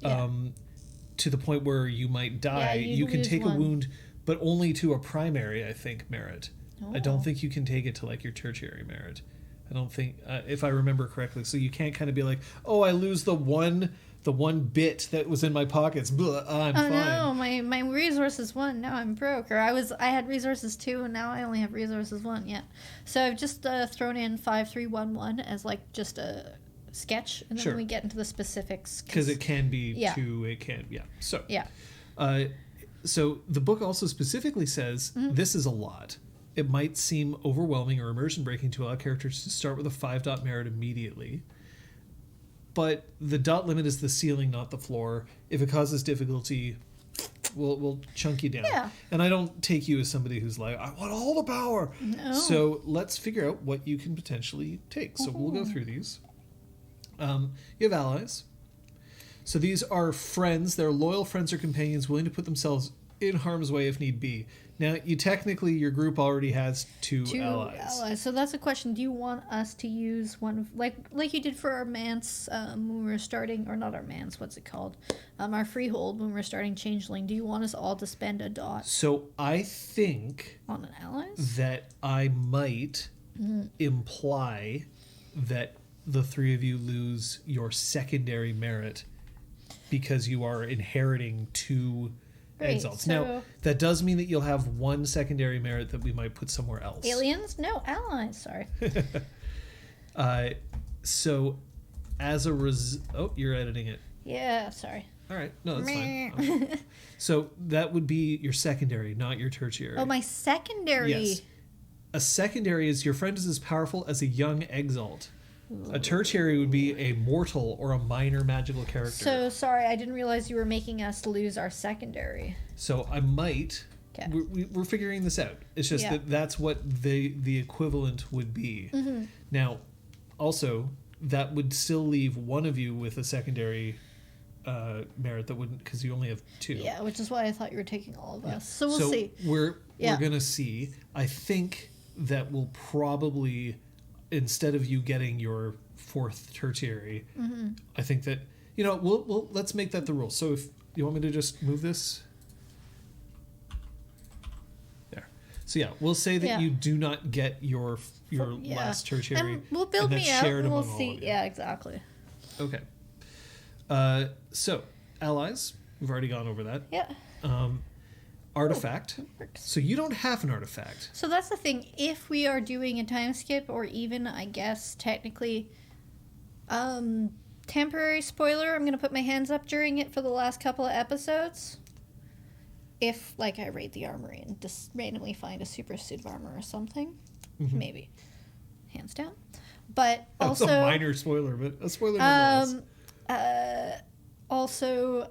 to the point where you might die, you can lose take one. a wound, but only to a primary, I think, merit. I Oh. don't think you can take it to like your tertiary merit. I don't think, if I remember correctly. So you can't kind of be like, oh, I lose the one bit that was in my pockets. Blah, I'm fine. No, my resources 1. Now I'm broke. Or I had resources 2, and now I only have resources 1. Yeah. So I've just thrown in 5311 as like just a sketch, and then Sure. when we get into the specifics, Because it can be two, it can, So, yeah. So the book also specifically says this is a lot. It might seem overwhelming or immersion breaking to allow characters to start with a 5 dot merit immediately. But the dot limit is the ceiling, not the floor. If it causes difficulty, we'll chunk you down. Yeah. And I don't take you as somebody who's like, I want all the power. No. So let's figure out what you can potentially take. So we'll go through these. You have allies. So these are friends. They're loyal friends or companions willing to put themselves in harm's way if need be. Now, your group already has two allies. So that's a question. Do you want us to use one of, like you did for our Mance when we were starting, or not our Mance, what's it called? Our Freehold when we were starting Changeling. Do you want us all to spend a dot So I think on an allies? that I might imply that the 3 of you lose your secondary merit because you are inheriting 2 Great, exalts. so- Now, that does mean that you'll have 1 secondary merit that we might put somewhere else. Aliens? No, allies. Sorry. So as a oh, you're editing it. Yeah, sorry. All right, no, that's fine. Okay. So that would be your secondary, not your tertiary. Oh, my secondary. Yes. A secondary is your friend is as powerful as a young exalt. A tertiary would be a mortal or a minor magical character. So, sorry, I didn't realize you were making us lose our secondary. So I might... Okay. We're figuring this out. It's just that that's what the equivalent would be. Mm-hmm. Now, also, that would still leave one of you with a secondary merit that wouldn't... Because you only have 2. Yeah, which is why I thought you were taking all of us. So we'll see. We're going to see. I think that will probably... Instead of you getting your 4th tertiary, I think that we'll let's make that the rule. So if you want me to just move this there, so we'll say that you do not get your last tertiary, and we'll build me up. And we'll see. Yeah, exactly. Okay. So allies, we've already gone over that. Yeah. Artifact. So you don't have an artifact. So that's the thing. If we are doing a time skip, or even, I guess, technically, temporary spoiler, I'm going to put my hands up during it for the last couple of episodes. If, like, I raid the armory and just randomly find a super suit of armor or something. Mm-hmm. Maybe. Hands down. But also... That's a minor spoiler, but a spoiler nonetheless. Also,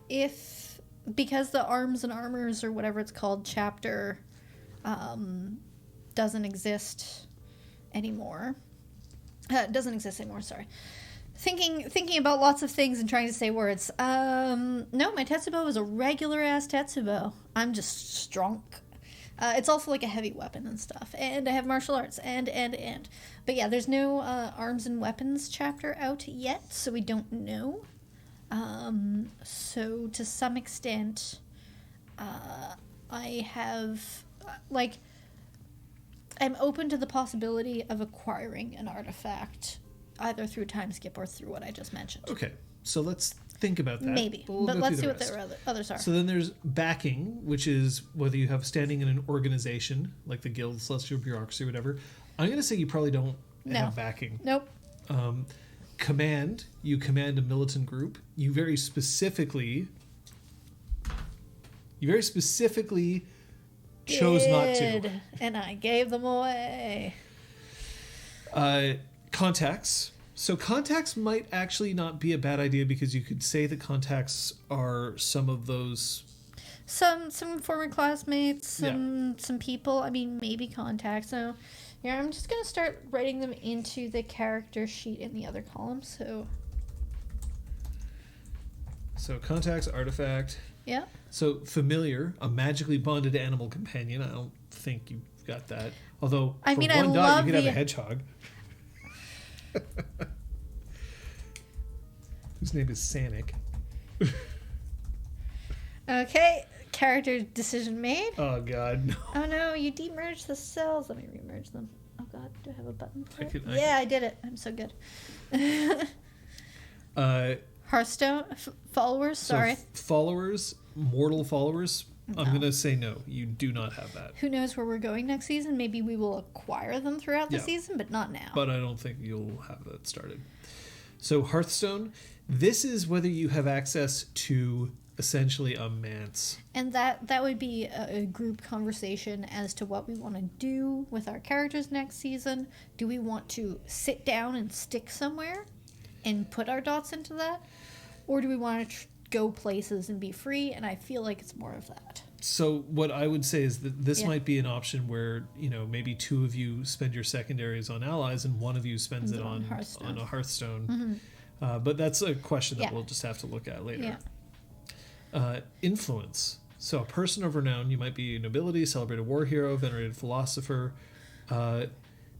if... Because the arms and armors, or whatever it's called, chapter doesn't exist anymore. Doesn't exist anymore, sorry. Thinking about lots of things and trying to say words. No, my Tetsubo is a regular-ass Tetsubo. I'm just strong. It's also like a heavy weapon and stuff. And I have martial arts, and. But yeah, there's no arms and weapons chapter out yet, so we don't know. So to some extent, I have, I'm open to the possibility of acquiring an artifact, either through time skip or through what I just mentioned. Okay, so let's think about that. Maybe, but let's see what the others are. So then there's backing, which is whether you have standing in an organization, like the Guild, Celestial Bureaucracy, whatever. I'm going to say you probably don't have backing. Nope. Command, you command a militant group. You very specifically chose not to. And I gave them away. Contacts. So contacts might actually not be a bad idea, because you could say that contacts are some of those... Some former classmates, some people. I mean, maybe contacts. So... Yeah, I'm just going to start writing them into the character sheet in the other column, so contacts, artifact. Yeah. So familiar, a magically bonded animal companion. I don't think you've got that. Although, for one dot, you could have a hedgehog. Whose name is Sanic. Okay. Character decision made. Oh god, no. Oh no, you demerged the cells. Let me remerge them. Oh god, do I have a button for it? I did it. I'm so good. Hearthstone followers, sorry. Followers, mortal followers. No. I'm going to say no. You do not have that. Who knows where we're going next season? Maybe we will acquire them throughout the season, but not now. But I don't think you'll have that started. So Hearthstone, this is whether you have access to essentially a manse. And that would be a group conversation as to what we want to do with our characters next season. Do we want to sit down and stick somewhere and put our dots into that? Or do we want to go places and be free? And I feel like it's more of that. So what I would say is that this might be an option where, maybe two of you spend your secondaries on allies and one of you spends it on a Hearthstone. Mm-hmm. But that's a question that we'll just have to look at later. Yeah. Influence. So a person of renown, you might be nobility, celebrated war hero, venerated philosopher.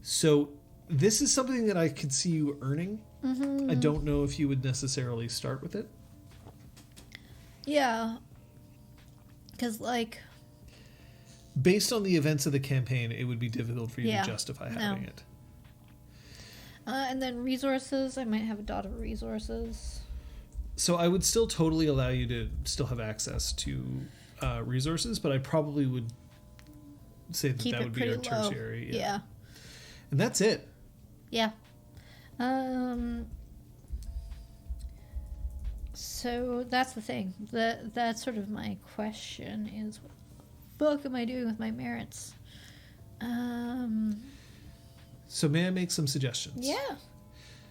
So this is something that I could see you earning. Mm-hmm. I don't know if you would necessarily start with it. Yeah. Because, based on the events of the campaign, it would be difficult for you to justify having it. And then resources. I might have a dot of resources. So I would still totally allow you to still have access to resources, but I probably would say that would be your tertiary. Yeah. And that's it. Yeah. So that's the thing. That's sort of my question is, what the fuck am I doing with my merits? So may I make some suggestions? Yeah.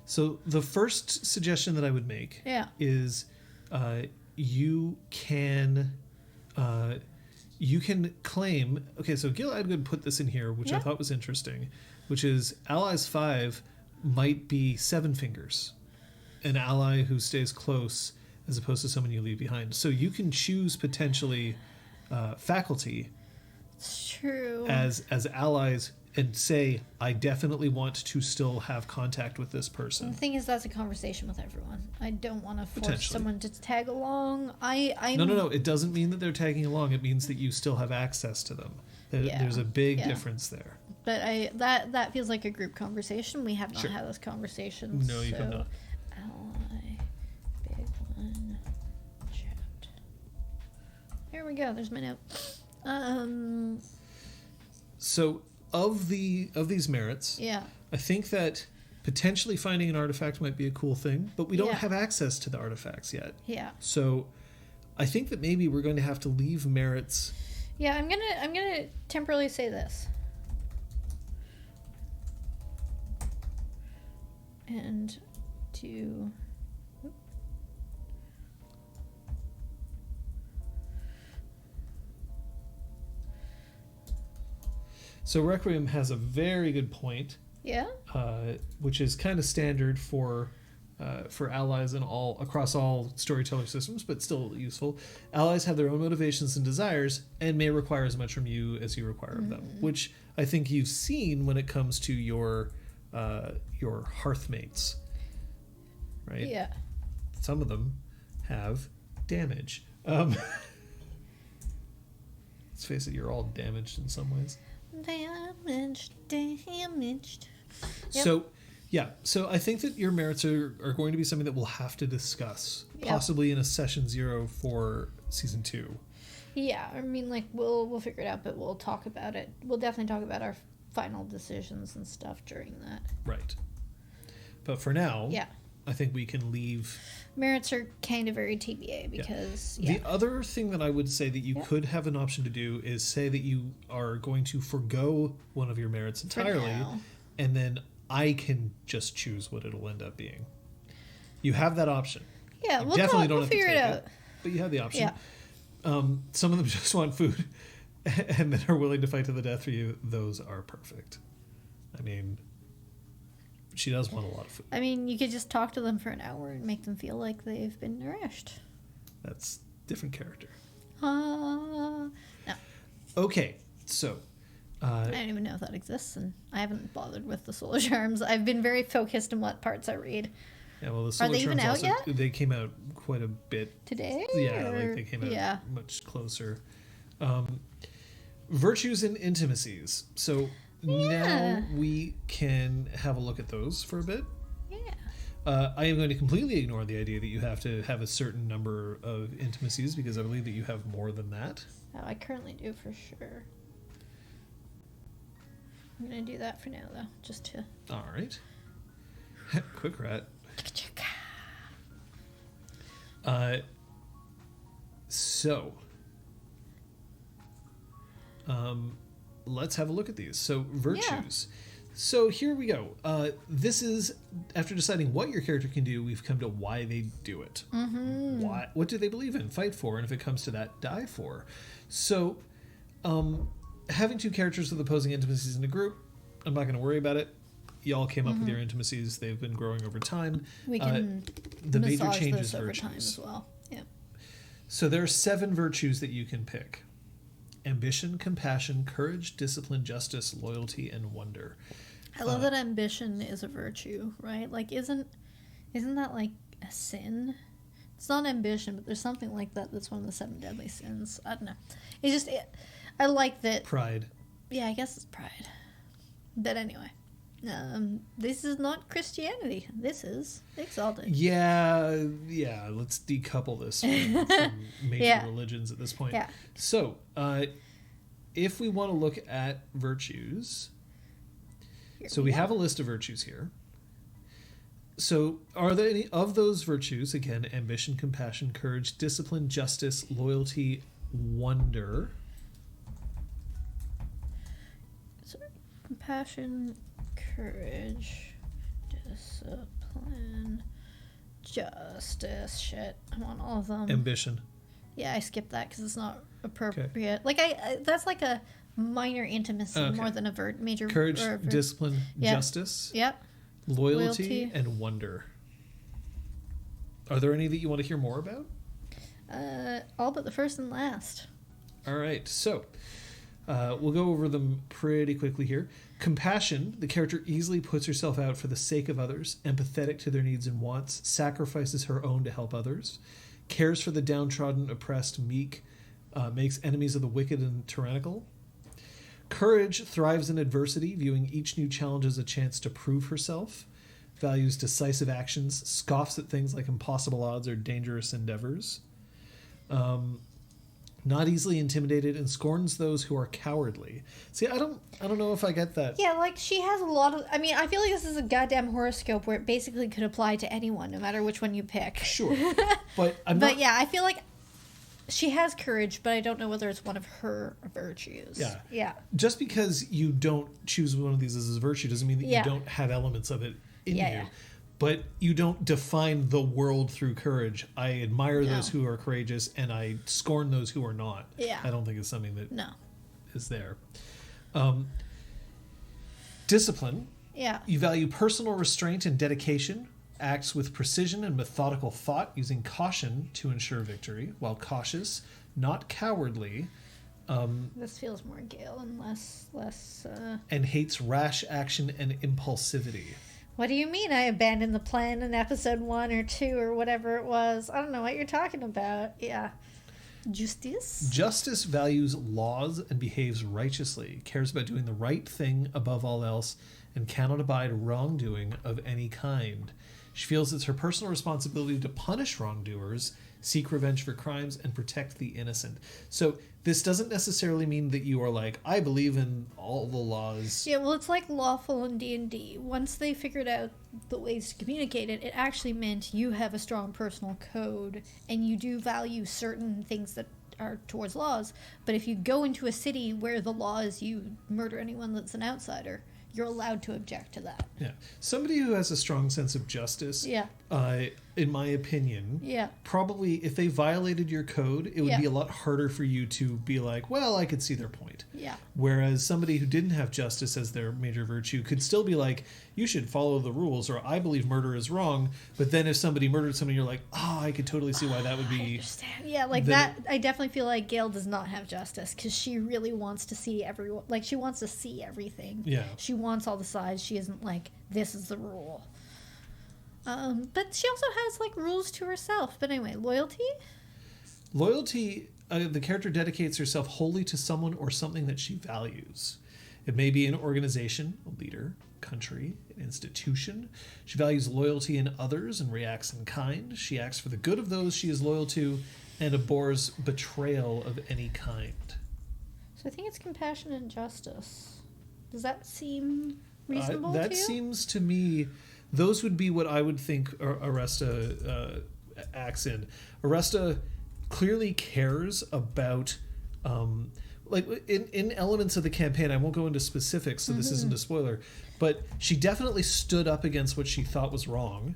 So the first suggestion that I would make is you can claim. Okay, so Gil Edgood put this in here, which I thought was interesting, which is allies 5 might be 7 fingers, an ally who stays close as opposed to someone you leave behind. So you can choose potentially faculty. It's true. As allies and say, I definitely want to still have contact with this person. The thing is, that's a conversation with everyone. I don't want to force someone to tag along. No. It doesn't mean that they're tagging along. It means that you still have access to them. There's a big difference there. But that feels like a group conversation. We have not had those conversations. No, you have not. Ally, big one, chat. Here we go. There's my note. So of these merits, I think that potentially finding an artifact might be a cool thing, but we don't have access to the artifacts yet. Yeah. So I think that maybe we're going to have to leave merits. Yeah, I'm gonna temporarily say this. And to So Requiem has a very good point. Yeah. Which is kind of standard for allies in across all storyteller systems, but still useful. Allies have their own motivations and desires and may require as much from you as you require of them, which I think you've seen when it comes to your hearthmates, right? Yeah. Some of them have damage. Let's face it, you're all damaged in some ways. Damaged. Yep. So I think that your merits are going to be something that we'll have to discuss, possibly in a session 0 for season 2. Yeah, I mean, like we'll figure it out, but we'll talk about it. We'll definitely talk about our final decisions and stuff during that. Right. But for now, I think we can leave. Merits are kind of very TBA because the other thing that I would say that you could have an option to do is say that you are going to forgo one of your merits entirely, and then I can just choose what it'll end up being. You have that option. Yeah, we'll figure it out. But you have the option. Yeah. Some of them just want food and then are willing to fight to the death for you. Those are perfect. I mean, she does want a lot of food. I mean, you could just talk to them for an hour and make them feel like they've been nourished. That's different character. No. Okay, so... I don't even know if that exists, and I haven't bothered with the Solar Charms. I've been very focused on what parts I read. Yeah, well, the Solar Are they Charms even out also, yet? They came out quite a bit. Today? Yeah, like they came out much closer. Virtues and intimacies. So now we can have a look at those for a bit. Yeah. I am going to completely ignore the idea that you have to have a certain number of intimacies because I believe that you have more than that. Oh, I currently do for sure. I'm going to do that for now, though, just to... All right. Quick rat. Let's have a look at these. So, virtues. Yeah. So, here we go. This is, after deciding what your character can do, we've come to why they do it. Mm-hmm. What do they believe in, fight for, and if it comes to that, die for. So, having two characters with opposing intimacies in a group, I'm not going to worry about it. Y'all came up with your intimacies. They've been growing over time. We can the major massage changes this over virtues time as well. Yeah. So there are 7 virtues that you can pick: ambition, compassion, courage, discipline, justice, loyalty, and wonder. I love that ambition is a virtue, right? Like, isn't that like a sin? It's not ambition, but there's something like that. That's one of the 7 deadly sins. I don't know. It's just I like that. Pride. Yeah, I guess it's pride. But anyway, this is not Christianity. This is Exalted. Yeah. Let's decouple this from major religions at this point. Yeah. So, if we want to look at virtues, we have a list of virtues here. So, are there any of those virtues, again, ambition, compassion, courage, discipline, justice, loyalty, wonder? So, compassion, courage, discipline, justice. Shit, I want all of them. Ambition. Yeah, I skipped that because it's not appropriate. Okay. Like that's like a minor intimacy more than a major. Courage, discipline, justice. Yep. Loyalty and wonder. Are there any that you want to hear more about? All but the first and last. All right, so we'll go over them pretty quickly here. Compassion, the character easily puts herself out for the sake of others, empathetic to their needs and wants, sacrifices her own to help others, cares for the downtrodden, oppressed, meek, makes enemies of the wicked and tyrannical. Courage thrives in adversity, viewing each new challenge as a chance to prove herself, values decisive actions, scoffs at things like impossible odds or dangerous endeavors. Not easily intimidated, and scorns those who are cowardly. See, I don't know if I get that. Yeah, like she has a lot of. I mean, I feel like this is a goddamn horoscope where it basically could apply to anyone, no matter which one you pick. Sure, but yeah, I feel like she has courage, but I don't know whether it's one of her virtues. Yeah. Just because you don't choose one of these as a virtue doesn't mean that you don't have elements of it in you. Yeah. But you don't define the world through courage. I admire those who are courageous, and I scorn those who are not. Yeah. I don't think it's something that is there. Discipline. Yeah. You value personal restraint and dedication, acts with precision and methodical thought, using caution to ensure victory, while cautious, not cowardly. This feels more Gale and less. And hates rash action and impulsivity. What do you mean I abandoned the plan in episode 1 or 2 or whatever it was? I don't know what you're talking about. Yeah. Justice? Justice values laws and behaves righteously, cares about doing the right thing above all else, and cannot abide wrongdoing of any kind. She feels it's her personal responsibility to punish wrongdoers, seek revenge for crimes, and protect the innocent. So this doesn't necessarily mean that you are like, I believe in all the laws. Yeah, well, it's like lawful in D&D. Once they figured out the ways to communicate it, it actually meant you have a strong personal code, and you do value certain things that are towards laws. But if you go into a city where the law is you murder anyone that's an outsider, you're allowed to object to that. Yeah. Somebody who has a strong sense of justice, in my opinion, probably if they violated your code, it would be a lot harder for you to be like, well, I could see their point. Yeah. Whereas somebody who didn't have justice as their major virtue could still be like, you should follow the rules, or I believe murder is wrong. But then if somebody murdered somebody, you're like, oh, I could totally see why that would be. I understand. Yeah, like that. I definitely feel like Gale does not have justice because she really wants to see everyone. Like, she wants to see everything. Yeah. She wants all the sides. She isn't like, this is the rule. But she also has like rules to herself. But anyway, loyalty? Loyalty, the character dedicates herself wholly to someone or something that she values. It may be an organization, a leader, country, an institution. She values loyalty in others and reacts in kind. She acts for the good of those she is loyal to and abhors betrayal of any kind. So I think it's compassion and justice. Does that seem reasonable to you? That seems to me... Those would be what I would think Oresta acts in. Oresta clearly cares about, like in elements of the campaign. I won't go into specifics, so this isn't a spoiler. But she definitely stood up against what she thought was wrong,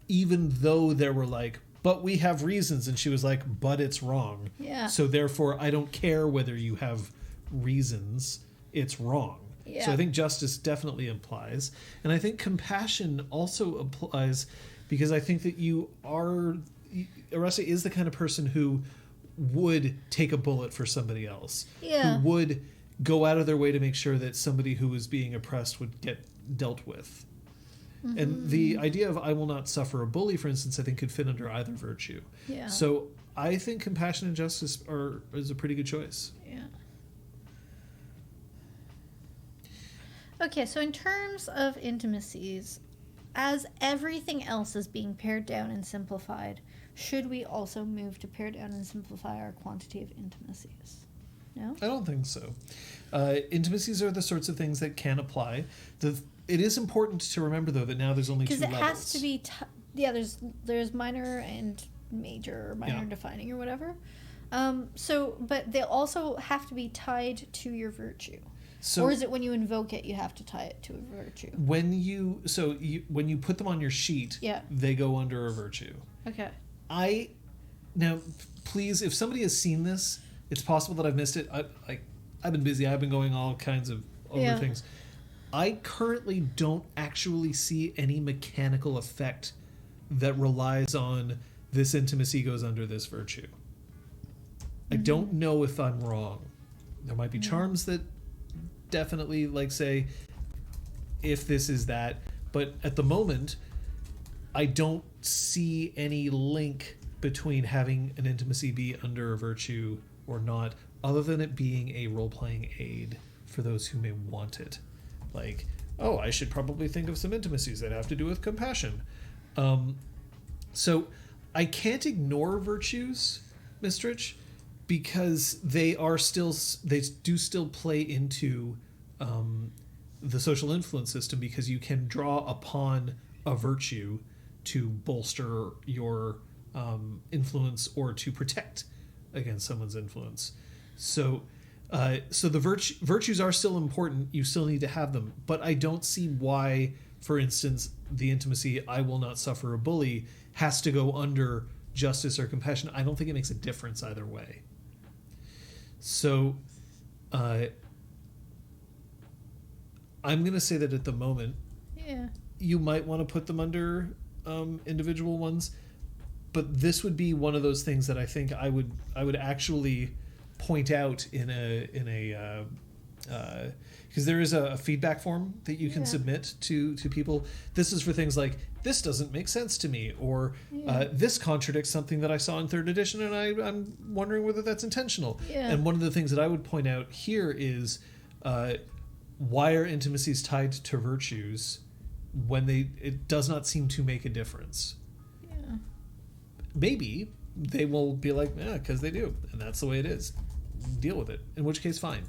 even though there were like, but we have reasons, and she was like, but it's wrong. Yeah. So therefore, I don't care whether you have reasons. It's wrong. Yeah. So I think justice definitely applies. And I think compassion also applies because I think that Oresta is the kind of person who would take a bullet for somebody else. Yeah. Who would go out of their way to make sure that somebody who was being oppressed would get dealt with. Mm-hmm. And the idea of I will not suffer a bully, for instance, I think could fit under either virtue. Yeah. So I think compassion and justice is a pretty good choice. Yeah. Okay, so in terms of intimacies, as everything else is being pared down and simplified, should we also move to pare down and simplify our quantity of intimacies? No? I don't think so. Intimacies are the sorts of things that can apply. The it is important to remember, though, that now there's only 2 because levels. it has to be there's minor and major, or minor defining or whatever. But they also have to be tied to your virtue. Or is it when you invoke it, you have to tie it to a virtue? When you put them on your sheet, they go under a virtue. Okay. Now, please, if somebody has seen this, it's possible that I've missed it. I've been busy. I've been going all kinds of over things. I currently don't actually see any mechanical effect that relies on this intimacy goes under this virtue. I don't know if I'm wrong. There might be charms that definitely, like, say, if this is that, but at the moment, I don't see any link between having an intimacy be under a virtue or not, other than it being a role-playing aid for those who may want it. Like, oh, I should probably think of some intimacies that have to do with compassion. So I can't ignore virtues, Mistrich, because they do still play into the social influence system, because you can draw upon a virtue to bolster your influence or to protect against someone's influence. So the virtues are still important. You still need to have them, but I don't see why, for instance, the intimacy "I will not suffer a bully" has to go under justice or compassion. I don't think it makes a difference either way. So, I'm going to say that at the moment, you might want to put them under individual ones, but this would be one of those things that I think I would actually point out in a because there is a feedback form that you can submit to people. This is for things like, this doesn't make sense to me, or this contradicts something that I saw in 3rd edition, and I'm wondering whether that's intentional. And one of the things that I would point out here is why are intimacies tied to virtues when it does not seem to make a difference? Maybe they will be like, because they do, and that's the way it is. Deal with it, in which case, fine.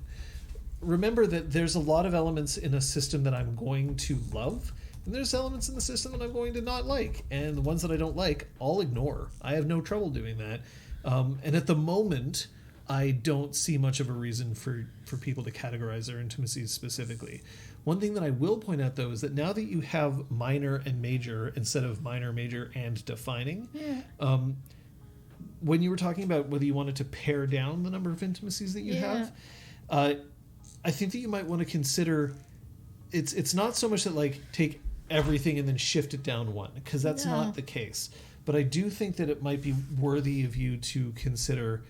Remember that there's a lot of elements in a system that I'm going to love, and there's elements in the system that I'm going to not like, and the ones that I don't like, I'll ignore. I have no trouble doing that. And at the moment, I don't see much of a reason for people to categorize their intimacies specifically. One thing that I will point out, though, is that now that you have minor and major instead of minor, major, and defining, when you were talking about whether you wanted to pare down the number of intimacies that you have, I think that you might want to consider it's not so much that, like, take everything and then shift it down one, because that's not the case. But I do think that it might be worthy of you to consider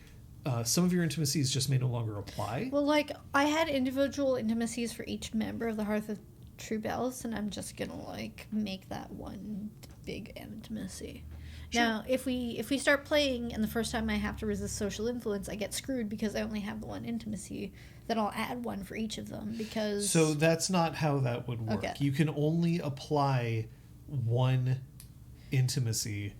some of your intimacies just may no longer apply. Well, like, I had individual intimacies for each member of the Hearth of True Bells, and I'm just gonna, like, make that one big intimacy. Sure. Now, if we start playing and the first time I have to resist social influence, I get screwed because I only have the one intimacy. Then I'll add one for each of them, because... So that's not how that would work. Okay. You can only apply one intimacy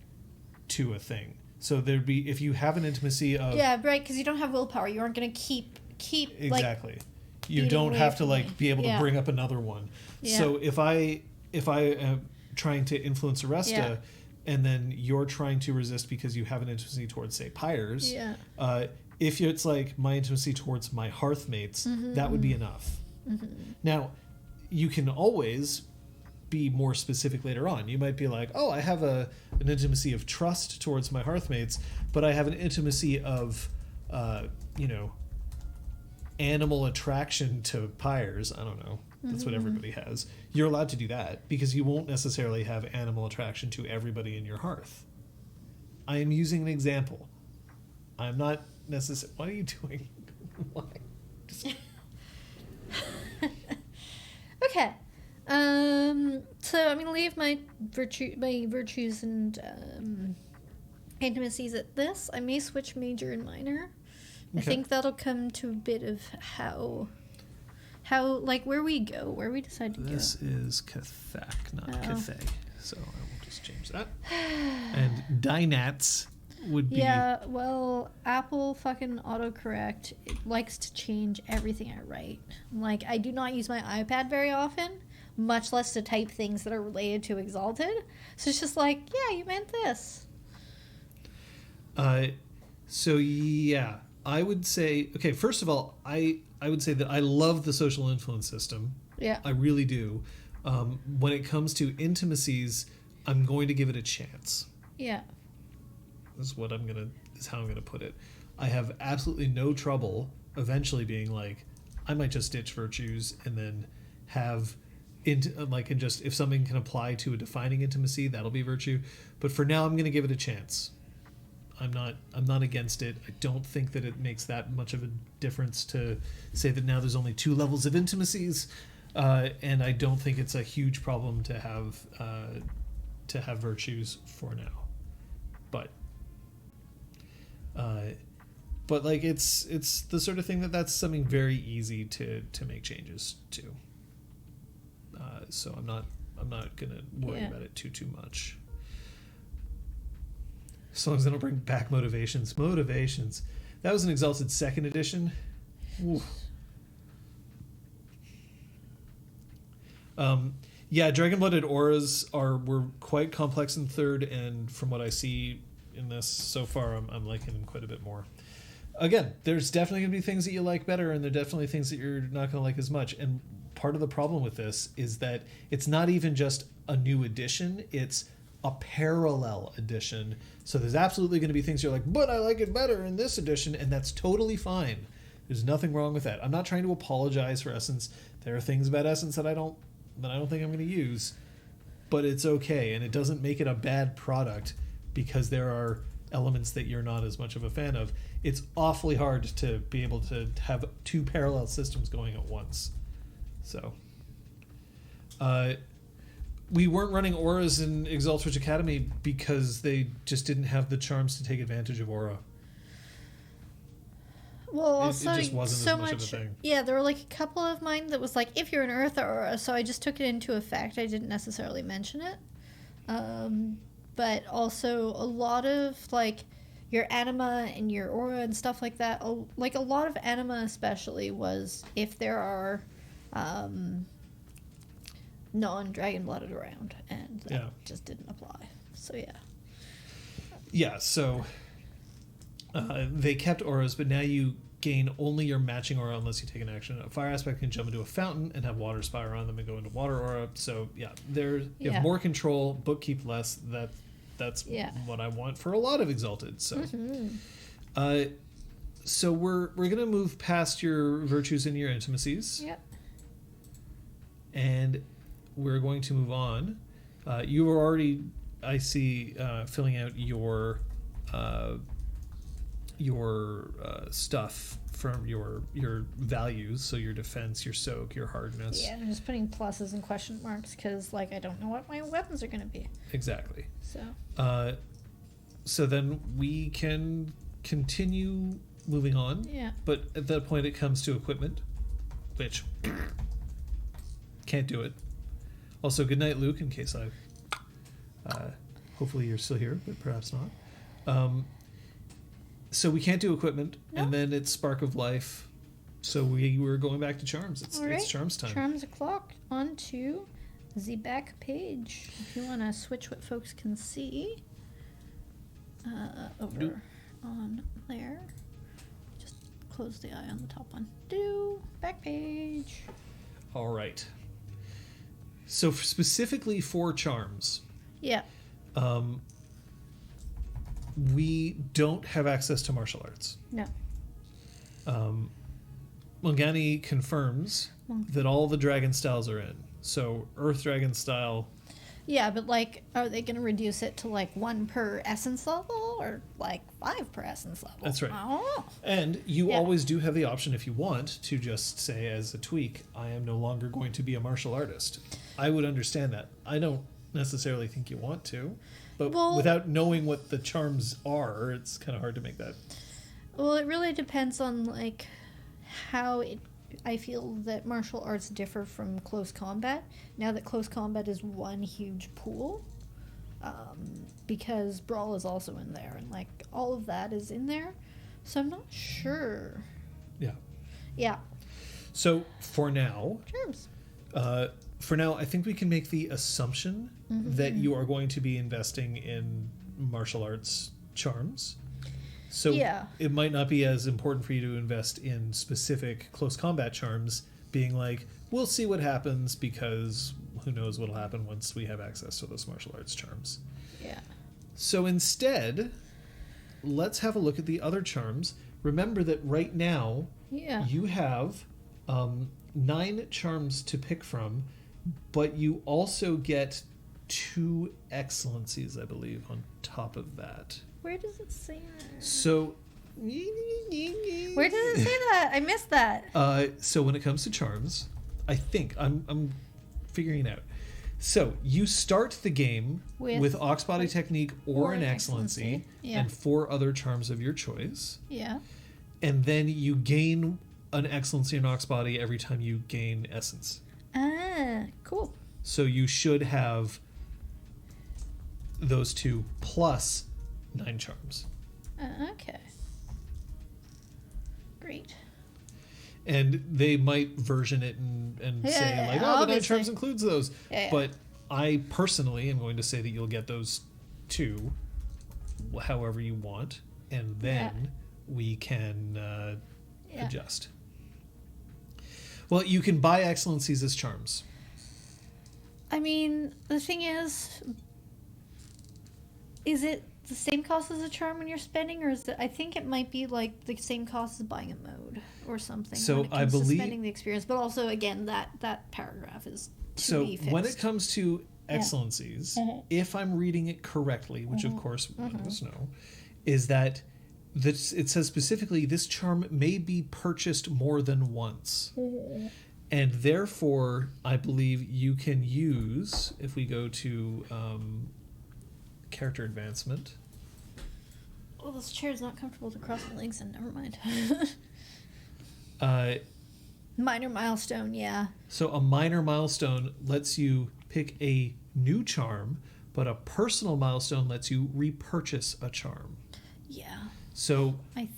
to a thing. So there'd be, if you have an intimacy of... Yeah, right, because you don't have willpower. You aren't going to keep exactly. Like, you don't have to, like, be able to bring up another one. Yeah. So if I am trying to influence Oresta, and then you're trying to resist because you have an intimacy towards, say, Pyres, if it's like my intimacy towards my hearthmates, that would be enough. Now, you can always be more specific later on. You might be like, oh, I have an intimacy of trust towards my hearthmates, but I have an intimacy of, animal attraction to Pyres. I don't know. That's what everybody has. You're allowed to do that, because you won't necessarily have animal attraction to everybody in your hearth. I am using an example. I'm not necessarily... What are you doing? Why? Okay. So I'm going to leave my virtues and intimacies at this. I may switch major and minor. Okay. I think that'll come to a bit of how like, where we go, where we decide to go. This is Cathak, not Cathay. So I will just change that. And Dynats would be... Yeah, well, Apple fucking autocorrect, it likes to change everything I write. Like, I do not use my iPad very often, much less to type things that are related to Exalted. So it's just like, yeah, you meant this. So yeah, I would say, okay, first of all, I would say that I love the social influence system. Yeah. I really do. When it comes to intimacies, I'm going to give it a chance. Yeah. Is how I'm gonna put it. I have absolutely no trouble eventually being like, I might just ditch virtues and then have and just if something can apply to a defining intimacy, that'll be virtue. But for now, I'm gonna give it a chance. I'm not against it. I don't think that it makes that much of a difference to say that now there's only 2 levels of intimacies, and I don't think it's a huge problem to have virtues for now. But like it's the sort of thing that's something very easy to make changes to. So I'm not gonna worry about it too much. As long as I don't bring back motivations. That was an Exalted 2nd edition. Oof. Yeah, dragon-blooded auras were quite complex in 3rd, and from what I see in this so far, I'm liking them quite a bit more. Again, there's definitely going to be things that you like better, and there are definitely things that you're not going to like as much. And part of the problem with this is that it's not even just a new edition, it's a parallel edition. So there's absolutely going to be things you're like, but I like it better in this edition, and that's totally fine. There's nothing wrong with that. I'm not trying to apologize for Essence. There are things about Essence that I don't think I'm going to use, but it's okay, and it doesn't make it a bad product because there are elements that you're not as much of a fan of. It's awfully hard to be able to have 2 parallel systems going at once. So, we weren't running auras in Exalted Academy because they just didn't have the charms to take advantage of aura. Well, also, it just wasn't so as much much of a thing. Yeah, there were like a couple of mine that was like, if you're an Earth aura, so I just took it into effect. I didn't necessarily mention it. But also a lot of like your anima and your aura and stuff like that. Like a lot of anima especially was if there are non-dragon blooded around, and that just didn't apply. So yeah. Yeah, so they kept auras, but now you gain only your matching aura unless you take an action. A fire aspect can jump into a fountain and have water spire on them and go into water aura. So yeah, you have more control, bookkeep less. That's what I want for a lot of Exalted. So so we're gonna move past your virtues and your intimacies. Yep. And we're going to move on. You were already, I see, filling out your stuff from your values, so your defense, your soak, your hardness. Yeah, I'm just putting pluses and question marks because like I don't know what my weapons are going to be. Exactly. So. So then we can continue moving on. Yeah. But at that point, it comes to equipment, which can't do it. Also, good night, Luke. In case hopefully you're still here, but perhaps not. So we can't do equipment, and then it's Spark of Life. So we're going back to Charms. It's Charms time. Charms o'clock onto the back page. If you want to switch what folks can see over on there, just close the eye on the top one. Back page. All right. So specifically for Charms. Yeah. We don't have access to martial arts. No. Mongani confirms that all the dragon styles are in. So Earth Dragon style. Yeah, but like, are they going to reduce it to like 1 per essence level or like 5 per essence level? That's right. Oh. And you always do have the option, if you want, to just say as a tweak, I am no longer going to be a martial artist. I would understand that. I don't necessarily think you want to. But without knowing what the charms are, it's kind of hard to make that. Well, it really depends on like how I feel that martial arts differ from close combat. Now that close combat is one huge pool, because brawl is also in there, and like all of that is in there. So I'm not sure. Yeah. Yeah. So for now, Charms. for now, I think we can make the assumption that you are going to be investing in martial arts charms. So it might not be as important for you to invest in specific close combat charms, being like, we'll see what happens because who knows what'll happen once we have access to those martial arts charms. Yeah. So instead, let's have a look at the other charms. Remember that right now you have 9 charms to pick from, but you also get 2 excellencies, I believe, on top of that. Where does it say that? So, where does it say that? I missed that. So when it comes to charms, I think I'm figuring it out. So you start the game with Ox Body Technique or an Excellency and 4 other charms of your choice. Yeah. And then you gain an Excellency in Ox Body every time you gain Essence. Ah, cool. So you should have those 2 plus 9 charms. Okay. Great. And they might version it and say, like, oh, the 9 charms includes those. Yeah. But I personally am going to say that you'll get those 2 however you want, and then we can adjust. Well, you can buy excellencies as charms. I mean, the thing is it the same cost as a charm when you're spending, or is it? I think it might be like the same cost as buying a mode or something. So when it comes I believe to spending the experience, but also again that paragraph is to be fixed. When it comes to excellencies, if I'm reading it correctly, which of course none of us know, is that it says specifically this charm may be purchased more than once. And therefore, I believe you can use, if we go to character advancement. Oh, this chair is not comfortable to cross my legs in. Never mind. Minor milestone, yeah. So a minor milestone lets you pick a new charm, but a personal milestone lets you repurchase a charm. Yeah. So I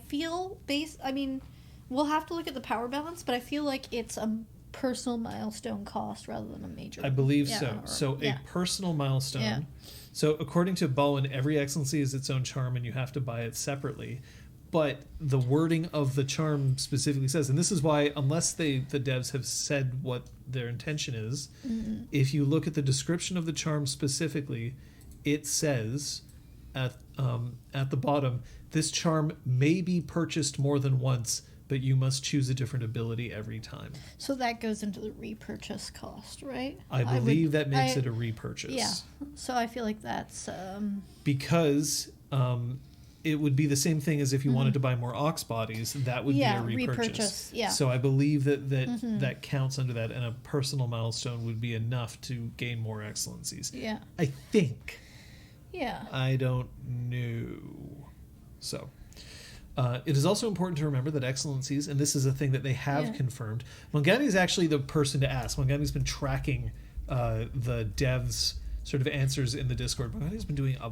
feel I mean, we'll have to look at the power balance, but I feel like it's a personal milestone cost rather than a major. I believe so. A personal milestone. Yeah. So according to Bowen, every excellency is its own charm and you have to buy it separately. But the wording of the charm specifically says, and this is why, unless the devs have said what their intention is, if you look at the description of the charm specifically, it says at the bottom, this charm may be purchased more than once, but you must choose a different ability every time. So that goes into the repurchase cost, right? I believe that makes it a repurchase. Yeah. So I feel like that's... Because it would be the same thing as if you wanted to buy more ox bodies. That would be a repurchase. Yeah. So I believe that counts under that, and a personal milestone would be enough to gain more excellencies. Yeah. I think. Yeah. I don't know. So... it is also important to remember that excellencies, and this is a thing that they have confirmed, Mongani is actually the person to ask. Mongani's been tracking the devs' sort of answers in the Discord. Mongani's been doing a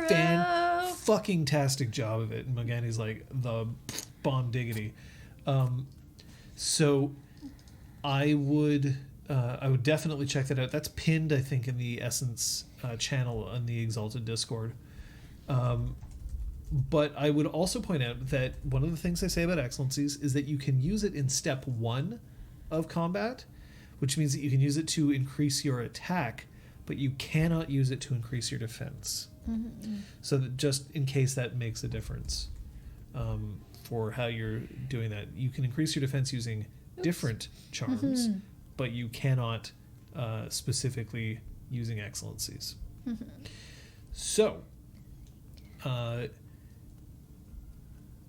fan-fucking-tastic job of it, and Mongani's like the bomb diggity. So I would definitely check that out. That's pinned, I think, in the Essence channel on the Exalted Discord. But I would also point out that one of the things I say about excellencies is that you can use it in step 1 of combat, which means that you can use it to increase your attack, but you cannot use it to increase your defense. So that just in case that makes a difference for how you're doing that. You can increase your defense using different charms, but you cannot specifically using excellencies. So...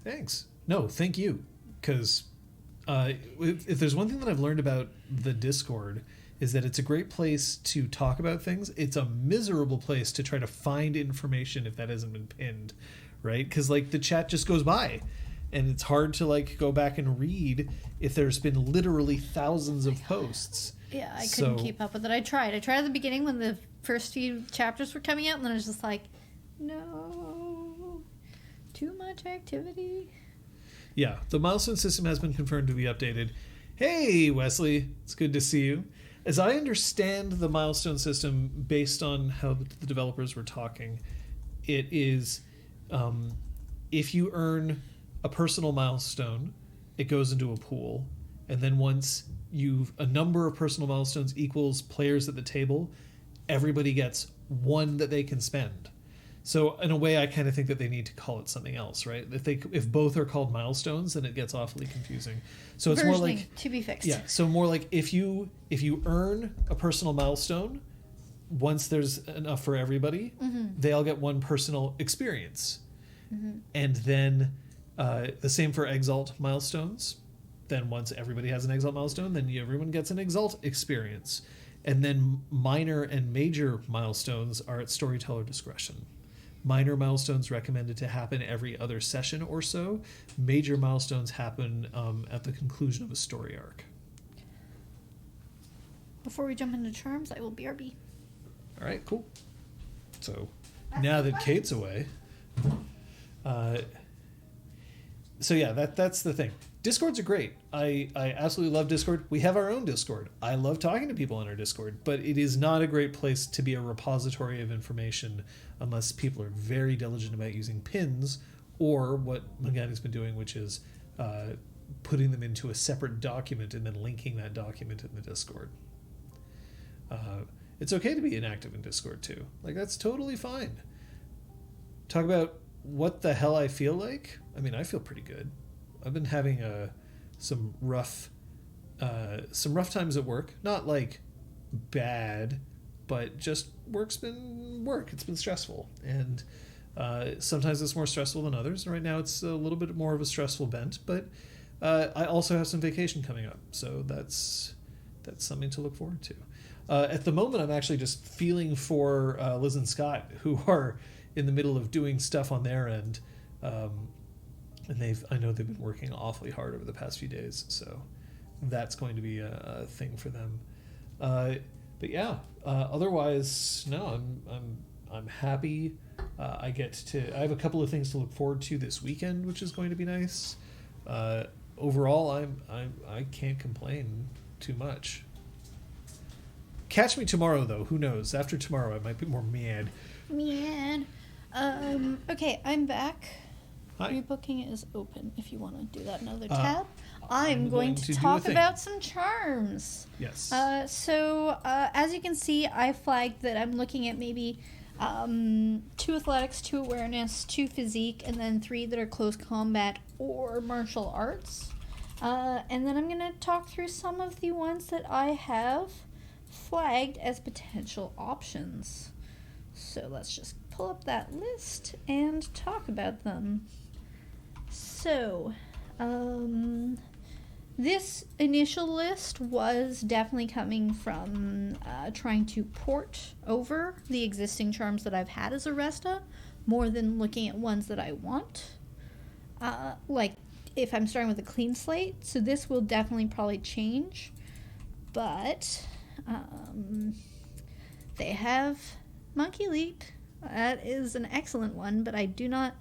thanks. No, thank you. Because if there's one thing that I've learned about the Discord is that it's a great place to talk about things. It's a miserable place to try to find information if that hasn't been pinned, right? Because like the chat just goes by, and it's hard to like go back and read if there's been literally thousands of posts. Yeah, I couldn't keep up with it. I tried at the beginning when the first few chapters were coming out, and then I was just like, no, too much activity. Yeah, the milestone system has been confirmed to be updated. Hey, Wesley. It's good to see you. As I understand the milestone system, based on how the developers were talking, it is if you earn a personal milestone, it goes into a pool. And then once a number of personal milestones equals players at the table, everybody gets one that they can spend. So in a way, I kind of think that they need to call it something else, right? If both are called milestones, then it gets awfully confusing. So it's more like to be fixed. Yeah. So more like if you earn a personal milestone, once there's enough for everybody, they all get one personal experience, and then the same for Exalt milestones. Then once everybody has an Exalt milestone, then everyone gets an Exalt experience, and then minor and major milestones are at storyteller discretion. Minor milestones recommended to happen every other session or so. Major milestones happen at the conclusion of a story arc. Before we jump into charms, I will BRB. All right, cool. So now that Kate's away, so yeah, that's the thing. Discords are great. I absolutely love Discord. We have our own Discord. I love talking to people on our Discord, but it is not a great place to be a repository of information unless people are very diligent about using pins or what Magani's been doing, which is putting them into a separate document and then linking that document in the Discord. It's okay to be inactive in Discord too. Like, that's totally fine. Talk about what the hell I feel like. I mean, I feel pretty good. I've been having some rough times at work. Not like bad, but just work's been work. It's been stressful, and sometimes it's more stressful than others. And right now, it's a little bit more of a stressful bent. But I also have some vacation coming up, so that's something to look forward to. At the moment, I'm actually just feeling for Liz and Scott, who are in the middle of doing stuff on their end. And I know they've been working awfully hard over the past few days, so that's going to be a thing for them. But yeah, otherwise, no, I'm happy. I have a couple of things to look forward to this weekend, which is going to be nice. Overall, I can't complain too much. Catch me tomorrow, though. Who knows? After tomorrow, I might be more mad. Mad. Okay, I'm back. Hi. Rebooking is open if you want to do that another tab. I'm going to do a talk thing. about some charms. Yes. So as you can see, I flagged that I'm looking at maybe 2 athletics, 2 awareness, 2 physique, and then 3 that are close combat or martial arts. And then I'm going to talk through some of the ones that I have flagged as potential options. So let's just pull up that list and talk about them. So, this initial list was definitely coming from trying to port over the existing charms that I've had as Oresta, more than looking at ones that I want. Like, if I'm starting with a clean slate, so this will definitely probably change, but they have Monkey Leap. That is an excellent one, but I do not...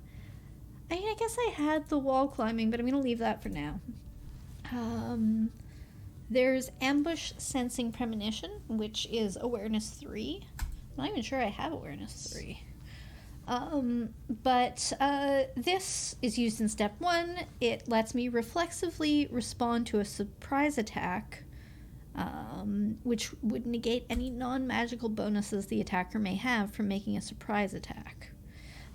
I guess I had the wall climbing, but I'm going to leave that for now. There's Ambush Sensing Premonition, which is Awareness 3. I'm not even sure I have Awareness 3. But this is used in Step 1. It lets me reflexively respond to a surprise attack, which would negate any non-magical bonuses the attacker may have from making a surprise attack.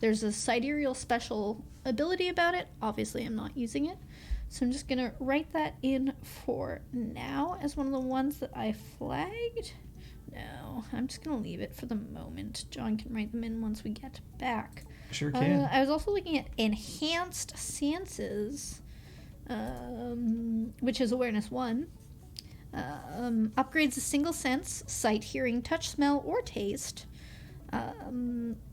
There's a sidereal special ability about it. Obviously, I'm not using it, so I'm just going to write that in for now as one of the ones that I flagged. No, I'm just going to leave it for the moment. John can write them in once we get back. Sure can. I was also looking at Enhanced Senses, which is Awareness 1. Upgrades a single sense, sight, hearing, touch, smell, or taste,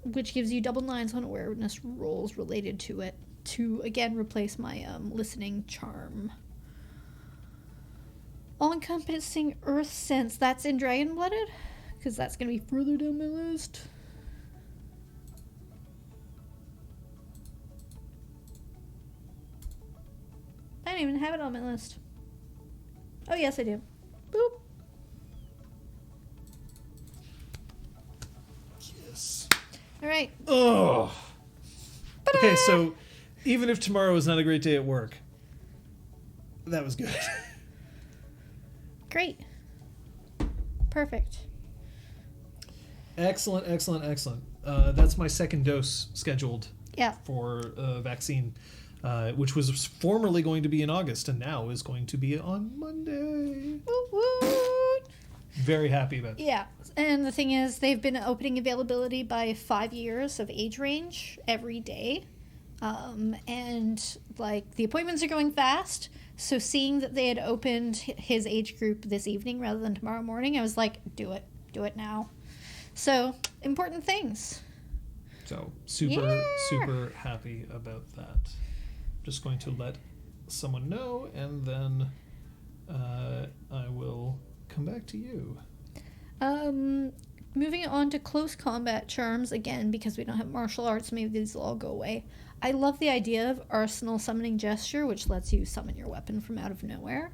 which gives you double 9s on awareness rolls related to it, to again replace my listening charm. All-encompassing earth sense, that's in Dragon-Blooded, because that's going to be further down my list. I don't even have it on my list. Oh, yes, I do. Boop. Yes. All right. Oh. Okay, so even if tomorrow is not a great day at work, that was good. Great. Perfect. Excellent, excellent, excellent. That's my second dose scheduled Yeah. for vaccine, which was formerly going to be in August and now is going to be on Monday. Woo woo. Very happy about that. Yeah. And the thing is, they've been opening availability by 5 years of age range every day. And, like, the appointments are going fast. So seeing that they had opened his age group this evening rather than tomorrow morning, I was like, do it. Do it now. So, important things. So, super happy about that. Just going to let someone know, and then I will come back to you. Moving on to close combat charms, again, because we don't have martial arts, maybe these will all go away. I love the idea of Arsenal Summoning Gesture, which lets you summon your weapon from out of nowhere.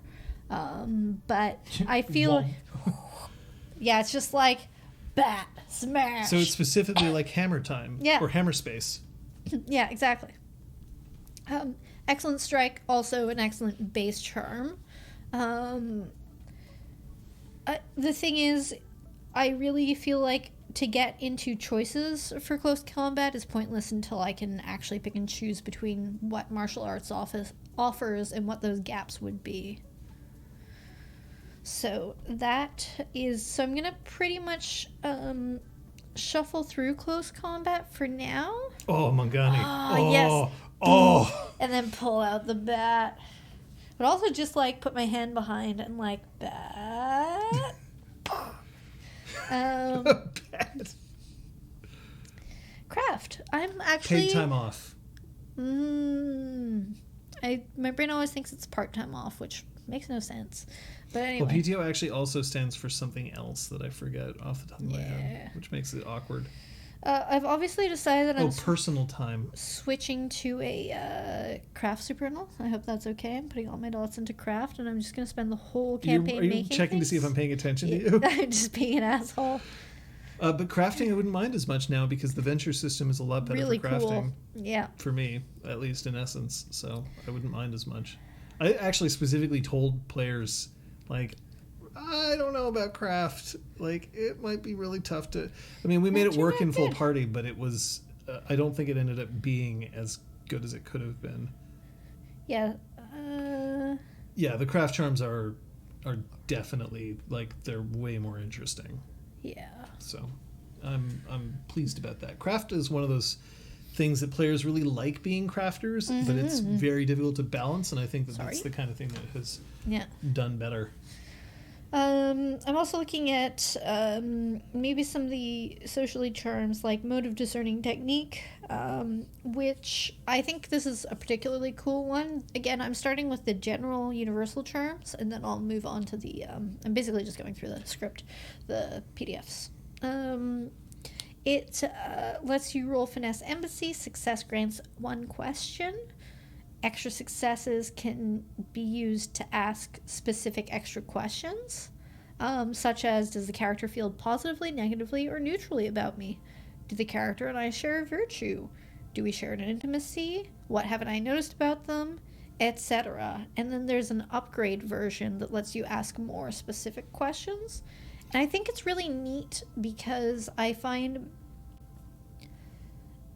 But I feel... yeah, it's just like, bat, smash. So it's specifically like hammer time, or hammer space. Yeah, exactly. Excellent Strike, also an excellent base charm. The thing is, I really feel like to get into choices for close combat is pointless until I can actually pick and choose between what martial arts offers and what those gaps would be. So that is... So I'm going to pretty much shuffle through close combat for now. Oh, Mangani. Oh, yes. Oh. And then pull out the bat. But also just, like, put my hand behind and, like, bat. Bat. Craft. I'm actually... Paid time off. My brain always thinks it's part-time off, which makes no sense. But anyway. Well, PTO actually also stands for something else that I forget off the top of my head, which makes it awkward. I've obviously decided that I'm personal time. Switching to a craft supernal. I hope that's okay. I'm putting all my dots into craft, and I'm just going to spend the whole campaign Are you making checking things. to see if I'm paying attention to you? I'm just being an asshole. But crafting I wouldn't mind as much now because the venture system is a lot better Really for crafting. cool. Yeah. For me, at least in essence. So I wouldn't mind as much. I actually specifically told players, like, I don't know about craft. Like, it might be really tough to... I mean, we made it work in full party, but it was... I don't think it ended up being as good as it could have been. Yeah. Yeah, the craft charms are definitely, like, they're way more interesting. Yeah. So I'm pleased about that. Craft is one of those things that players really like being crafters, but it's very difficult to balance, and I think that's the kind of thing that has done better. I'm also looking at maybe some of the socially charms, like Mode of Discerning Technique, which I think this is a particularly cool one. Again, I'm starting with the general universal charms, and then I'll move on to the... I'm basically just going through the script, the PDFs. It lets you roll Finesse Embassy. Success grants 1 question. Extra successes can be used to ask specific extra questions, such as, does the character feel positively, negatively, or neutrally about me? Do the character and I share a virtue? Do we share an intimacy? What haven't I noticed about them? Etc. And then there's an upgrade version that lets you ask more specific questions. And I think it's really neat because I find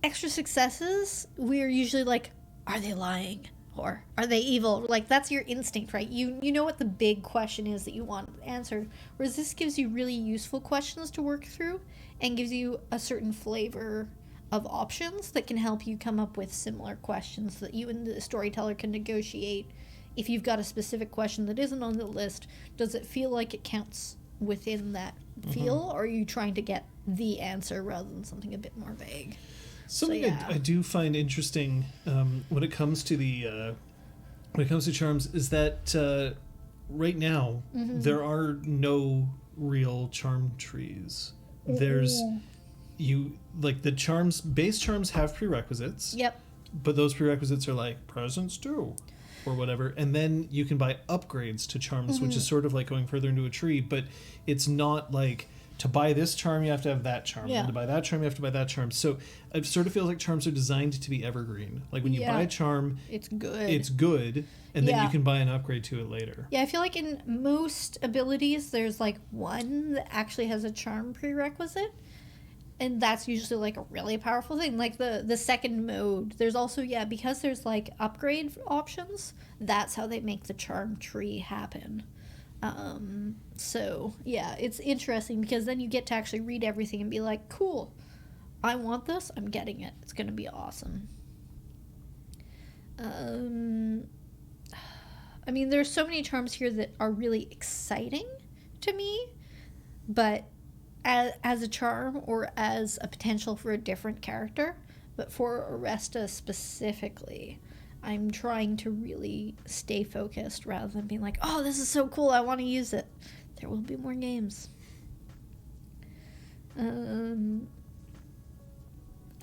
extra successes, we're usually like, are they lying? Or are they evil? Like, that's your instinct, right? You know what the big question is that you want answered. Whereas this gives you really useful questions to work through and gives you a certain flavor of options that can help you come up with similar questions that you and the storyteller can negotiate. If you've got a specific question that isn't on the list, does it feel like it counts within that feel? Or are you trying to get the answer rather than something a bit more vague? Something I do find interesting when it comes to charms is that right now there are no real charm trees. There's the charms, base charms have prerequisites. Yep. But those prerequisites are like presents too. or whatever, and then you can buy upgrades to charms, which is sort of like going further into a tree, but it's not like to buy this charm you have to have that charm, and to buy that charm you have to buy that charm. So it sort of feels like charms are designed to be evergreen. Like when you buy a charm, it's good, and then you can buy an upgrade to it later. Yeah, I feel like in most abilities there's like one that actually has a charm prerequisite, and that's usually like a really powerful thing. Like the second mode, there's also because there's like upgrade options, that's how they make the charm tree happen. So yeah, it's interesting because then you get to actually read everything and be like, cool, I want this, I'm getting it, it's gonna be awesome. I mean, there's so many charms here that are really exciting to me, but as a charm or as a potential for a different character, but for Oresta specifically, I'm trying to really stay focused rather than being like, oh, this is so cool, I want to use it. There will be more games. Yeah,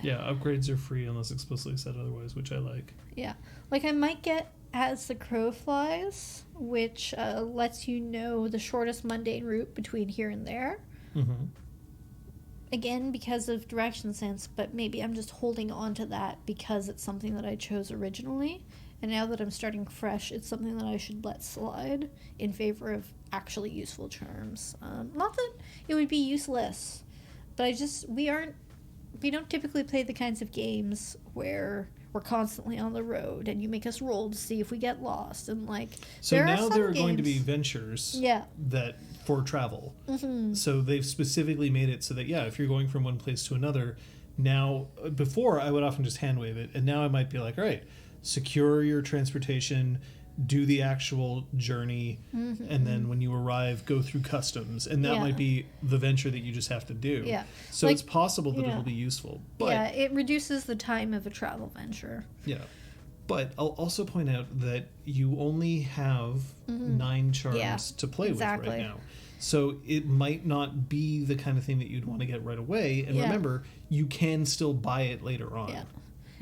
upgrades are free unless explicitly said otherwise, which I like. Yeah. Like, I might get As the Crow Flies, which lets you know the shortest mundane route between here and there. Mm-hmm. Again, because of direction sense, but maybe I'm just holding on to that because it's something that I chose originally. And now that I'm starting fresh, it's something that I should let slide in favor of actually useful charms. Not that it would be useless, but we don't typically play the kinds of games where we're constantly on the road and you make us roll to see if we get lost, and like there are going to be ventures that for travel. Mm-hmm. So they've specifically made it so that if you're going from one place to another, now before I would often just hand wave it, and now I might be like, all right, secure your transportation, do the actual journey, and then when you arrive, go through customs, and that might be the venture that you just have to do. Yeah. So it's possible that it'll be useful. But it reduces the time of a travel venture. Yeah. But I'll also point out that you only have 9 charms to play with right now. So it might not be the kind of thing that you'd want to get right away. And remember, you can still buy it later on. Yeah.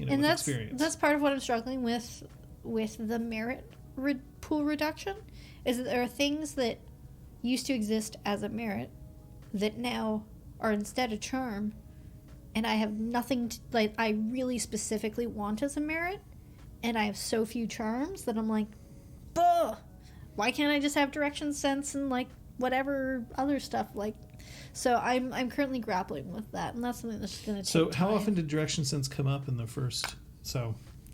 And that's part of what I'm struggling with the merit pool reduction, is that there are things that used to exist as a merit that now are instead a charm, and I have nothing I really specifically want as a merit, and I have so few charms that I'm like, why can't I just have direction sense and like whatever other stuff so I'm currently grappling with that, and that's something that's just going to take So how time. often did direction sense come up in the first?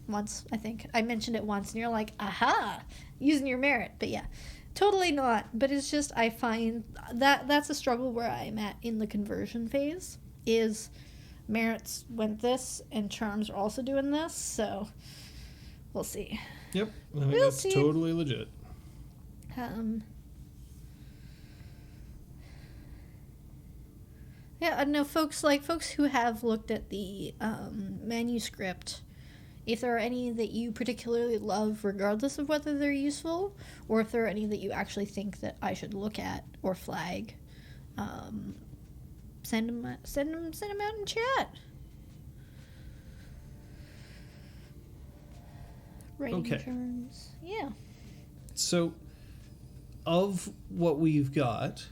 Once, I think. I mentioned it once, and you're like, aha, using your merit. But yeah, totally not. But it's just, I find that's a struggle where I'm at in the conversion phase, is merits went this, and charms are also doing this, so we'll see. Yep, I think that's totally legit. Yeah, I know folks who have looked at the manuscript, if there are any that you particularly love, regardless of whether they're useful, or if there are any that you actually think that I should look at or flag, send them out in chat. Writing terms. Yeah. So, of what we've got,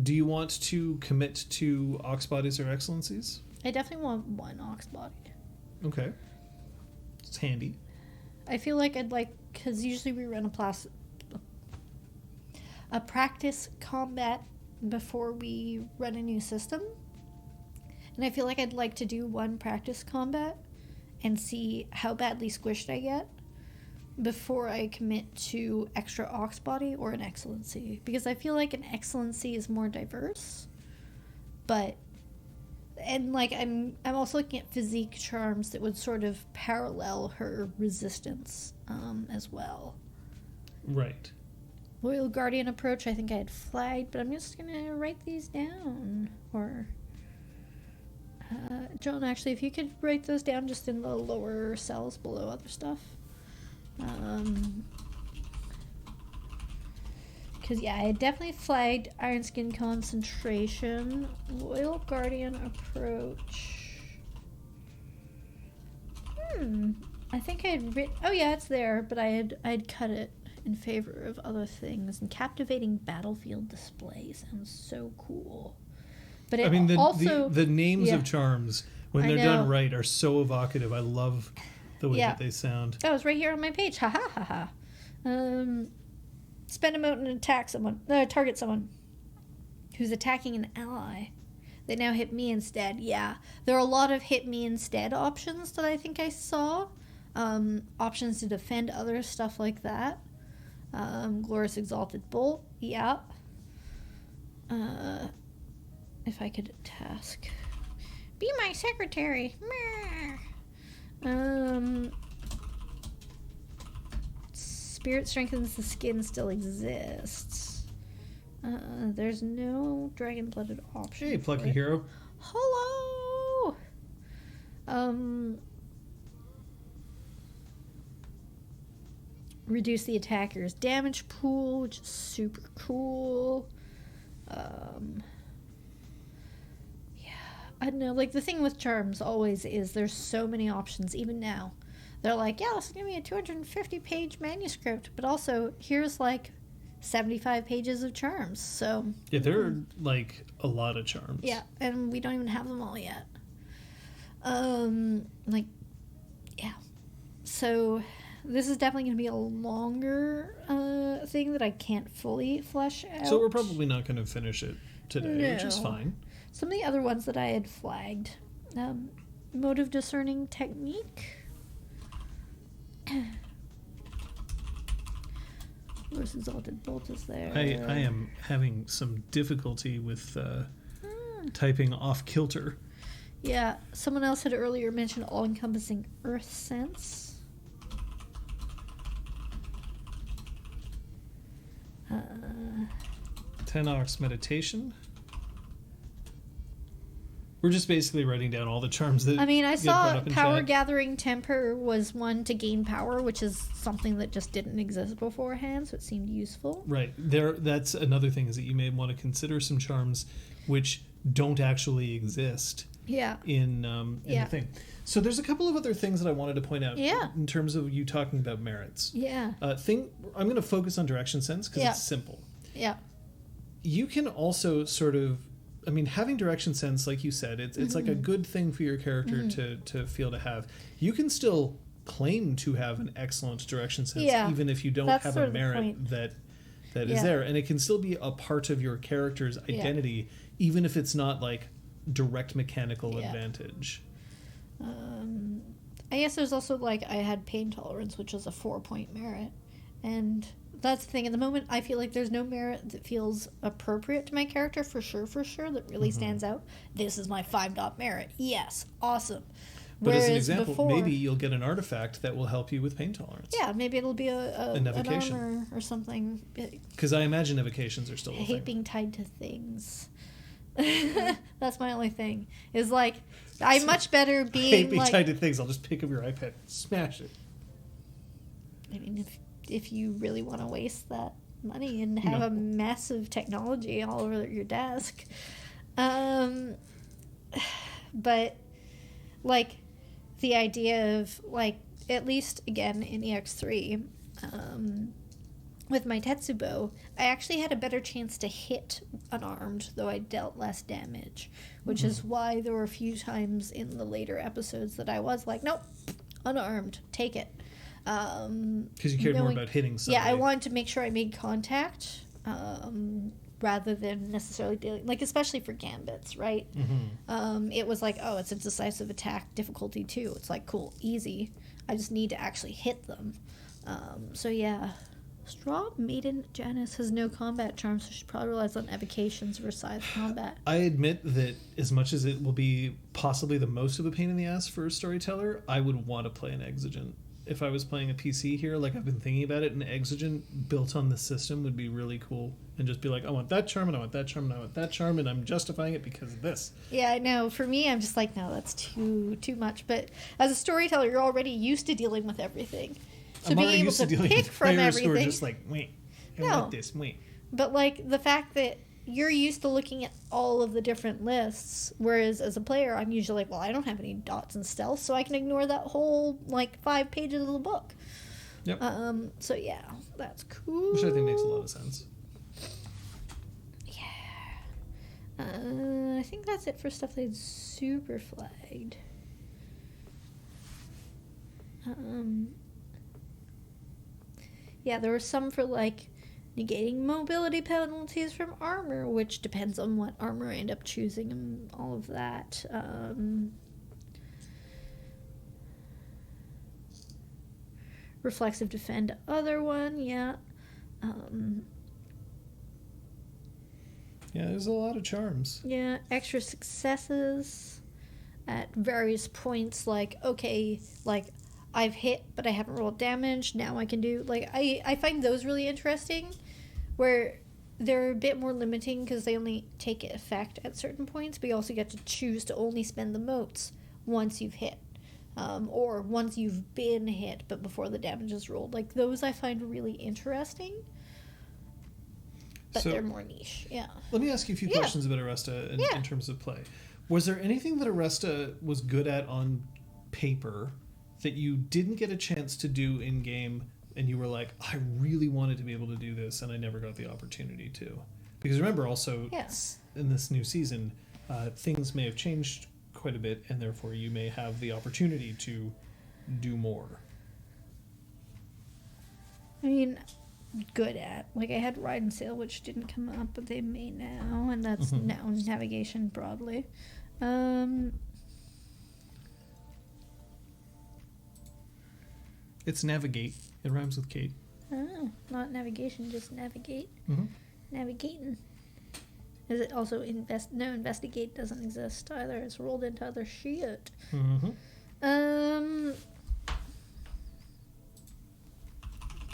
do you want to commit to ox bodies or excellencies? I definitely want one ox body. Okay. It's handy. I feel like because usually we run a practice combat before we run a new system. And I feel like I'd like to do one practice combat and see how badly squished I get before I commit to extra ox body or an excellency. Because I feel like an excellency is more diverse. And I'm also looking at physique charms that would sort of parallel her resistance as well. Right. Loyal Guardian approach, I think I had flagged, but I'm just gonna write these down. Or John, actually, if you could write those down just in the lower cells below other stuff. Because, I definitely flagged Iron Skin Concentration, Loyal Guardian Approach. I think I had written... Oh, yeah, it's there, but I'd cut it in favor of other things. And captivating battlefield display sounds so cool. But it the names of charms, when they're done right, are so evocative. I love the way that they sound. Oh, it's right here on my page. Ha ha ha ha. Spend a moment and attack someone. Target someone who's attacking an ally. They now hit me instead. Yeah. There are a lot of hit me instead options that I think I saw. Options to defend others, stuff like that. Glorious Exalted Bolt. Yeah. If I could task. Be my secretary. Spirit strengthens the skin still exists. There's no dragon-blooded option. Hey, plucky hero. Hello. Reduce the attacker's damage pool, which is super cool. I don't know, like, the thing with charms always is there's so many options, even now. They're like, yeah, this is going to be a 250-page manuscript, but also, here's, like, 75 pages of charms, so... Yeah, there are, like, a lot of charms. Yeah, and we don't even have them all yet. Yeah. So, this is definitely going to be a longer thing that I can't fully flesh out. So we're probably not going to finish it today, which is fine. Some of the other ones that I had flagged. Motive discerning technique. Where's Exalted Bolt is there? I am having some difficulty with typing off kilter. Yeah, someone else had earlier mentioned all-encompassing earth sense. 10-ox meditation. We're just basically writing down all the charms that I saw power chat. gathering temper was one to gain power, which is something that just didn't exist beforehand, so it seemed useful. Right. That's another thing, is that you may want to consider some charms which don't actually exist in the thing. So there's a couple of other things that I wanted to point out in terms of you talking about merits. Yeah. I'm going to focus on direction sense because it's simple. Yeah. You can also sort of, having direction sense, like you said, it's like a good thing for your character to feel to have. You can still claim to have an excellent direction sense, even if you don't have a merit that is there. And it can still be a part of your character's identity, even if it's not like direct mechanical advantage. I guess there's also, like, I had pain tolerance, which was a 4-point merit. And that's the thing. At the moment, I feel like there's no merit that feels appropriate to my character, for sure, that really stands out. This is my 5-dot merit. Yes. Awesome. But as an example, maybe you'll get an artifact that will help you with pain tolerance. Yeah, maybe it'll be an armor or something. Because I imagine evocations are still a thing. I hate being tied to things. That's my only thing. Is like, I'm much better being I hate being tied to things. I'll just pick up your iPad and smash it. If you really want to waste that money and have a massive technology all over your desk. But, like, the idea of, like, at least, again, in EX3, with my Tetsubo, I actually had a better chance to hit unarmed, though I dealt less damage, which is why there were a few times in the later episodes that I was like, nope, unarmed, take it. Because you cared more about hitting somebody. Yeah, I wanted to make sure I made contact, rather than necessarily dealing, like, especially for gambits, right? It was like, oh, it's a decisive attack, difficulty 2. It's like, cool, easy. I just need to actually hit them. So yeah. Straw Maiden Janice has no combat charms, so she probably relies on evocations for scythe combat. I admit that as much as it will be possibly the most of a pain in the ass for a storyteller, I would want to play an exigent. If I was playing a PC here, like I've been thinking about it, an exigent built on the system would be really cool. And just be like, I want that charm, and I want that charm, and I want that charm, and I'm justifying it because of this. Yeah, I know. For me, I'm just like, no, that's too much. But as a storyteller, you're already used to dealing with everything. So being able to pick from everything. Who are just like, wait, I want this, wait. But, like, the fact that you're used to looking at all of the different lists, whereas as a player, I'm usually like, well, I don't have any dots and stealth, so I can ignore that whole, 5 pages of the book. Yep. So yeah, that's cool. Which I think makes a lot of sense. Yeah. I think that's it for stuff that's super flagged. Yeah, there were some for, negating mobility penalties from armor, which depends on what armor I end up choosing and all of that. Reflexive defend other one, yeah. Yeah, there's a lot of charms. Yeah, extra successes at various points, I've hit, but I haven't rolled damage. Now I can do, I find those really interesting, where they're a bit more limiting because they only take effect at certain points, but you also get to choose to only spend the motes once you've hit, or once you've been hit, but before the damage is rolled. Those I find really interesting, but they're more niche, yeah. Let me ask you a few questions about Oresta in terms of play. Was there anything that Oresta was good at on paper that you didn't get a chance to do in game, and you were like, I really wanted to be able to do this, and I never got the opportunity to? Because remember, also, in this new season, things may have changed quite a bit, and therefore you may have the opportunity to do more. I mean, good at. I had Ride and Sail, which didn't come up, but they may now, and that's now navigation broadly. It's navigate. It rhymes with Kate. Oh, not navigation, just navigate. Mm-hmm. Navigating. Is it also No, investigate doesn't exist either. It's rolled into other shit. Mm-hmm.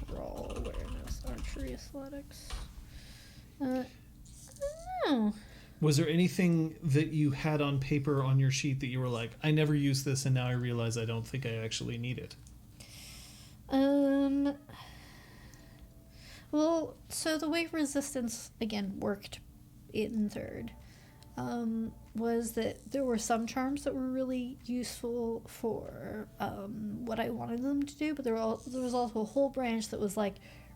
Brawl, awareness, archery, athletics. I don't know. Was there anything that you had on paper on your sheet that you were like, I never used this, and now I realize I don't think I actually need it? Well, so the way resistance, again, worked in third, was that there were some charms that were really useful for what I wanted them to do, but there was also a whole branch that was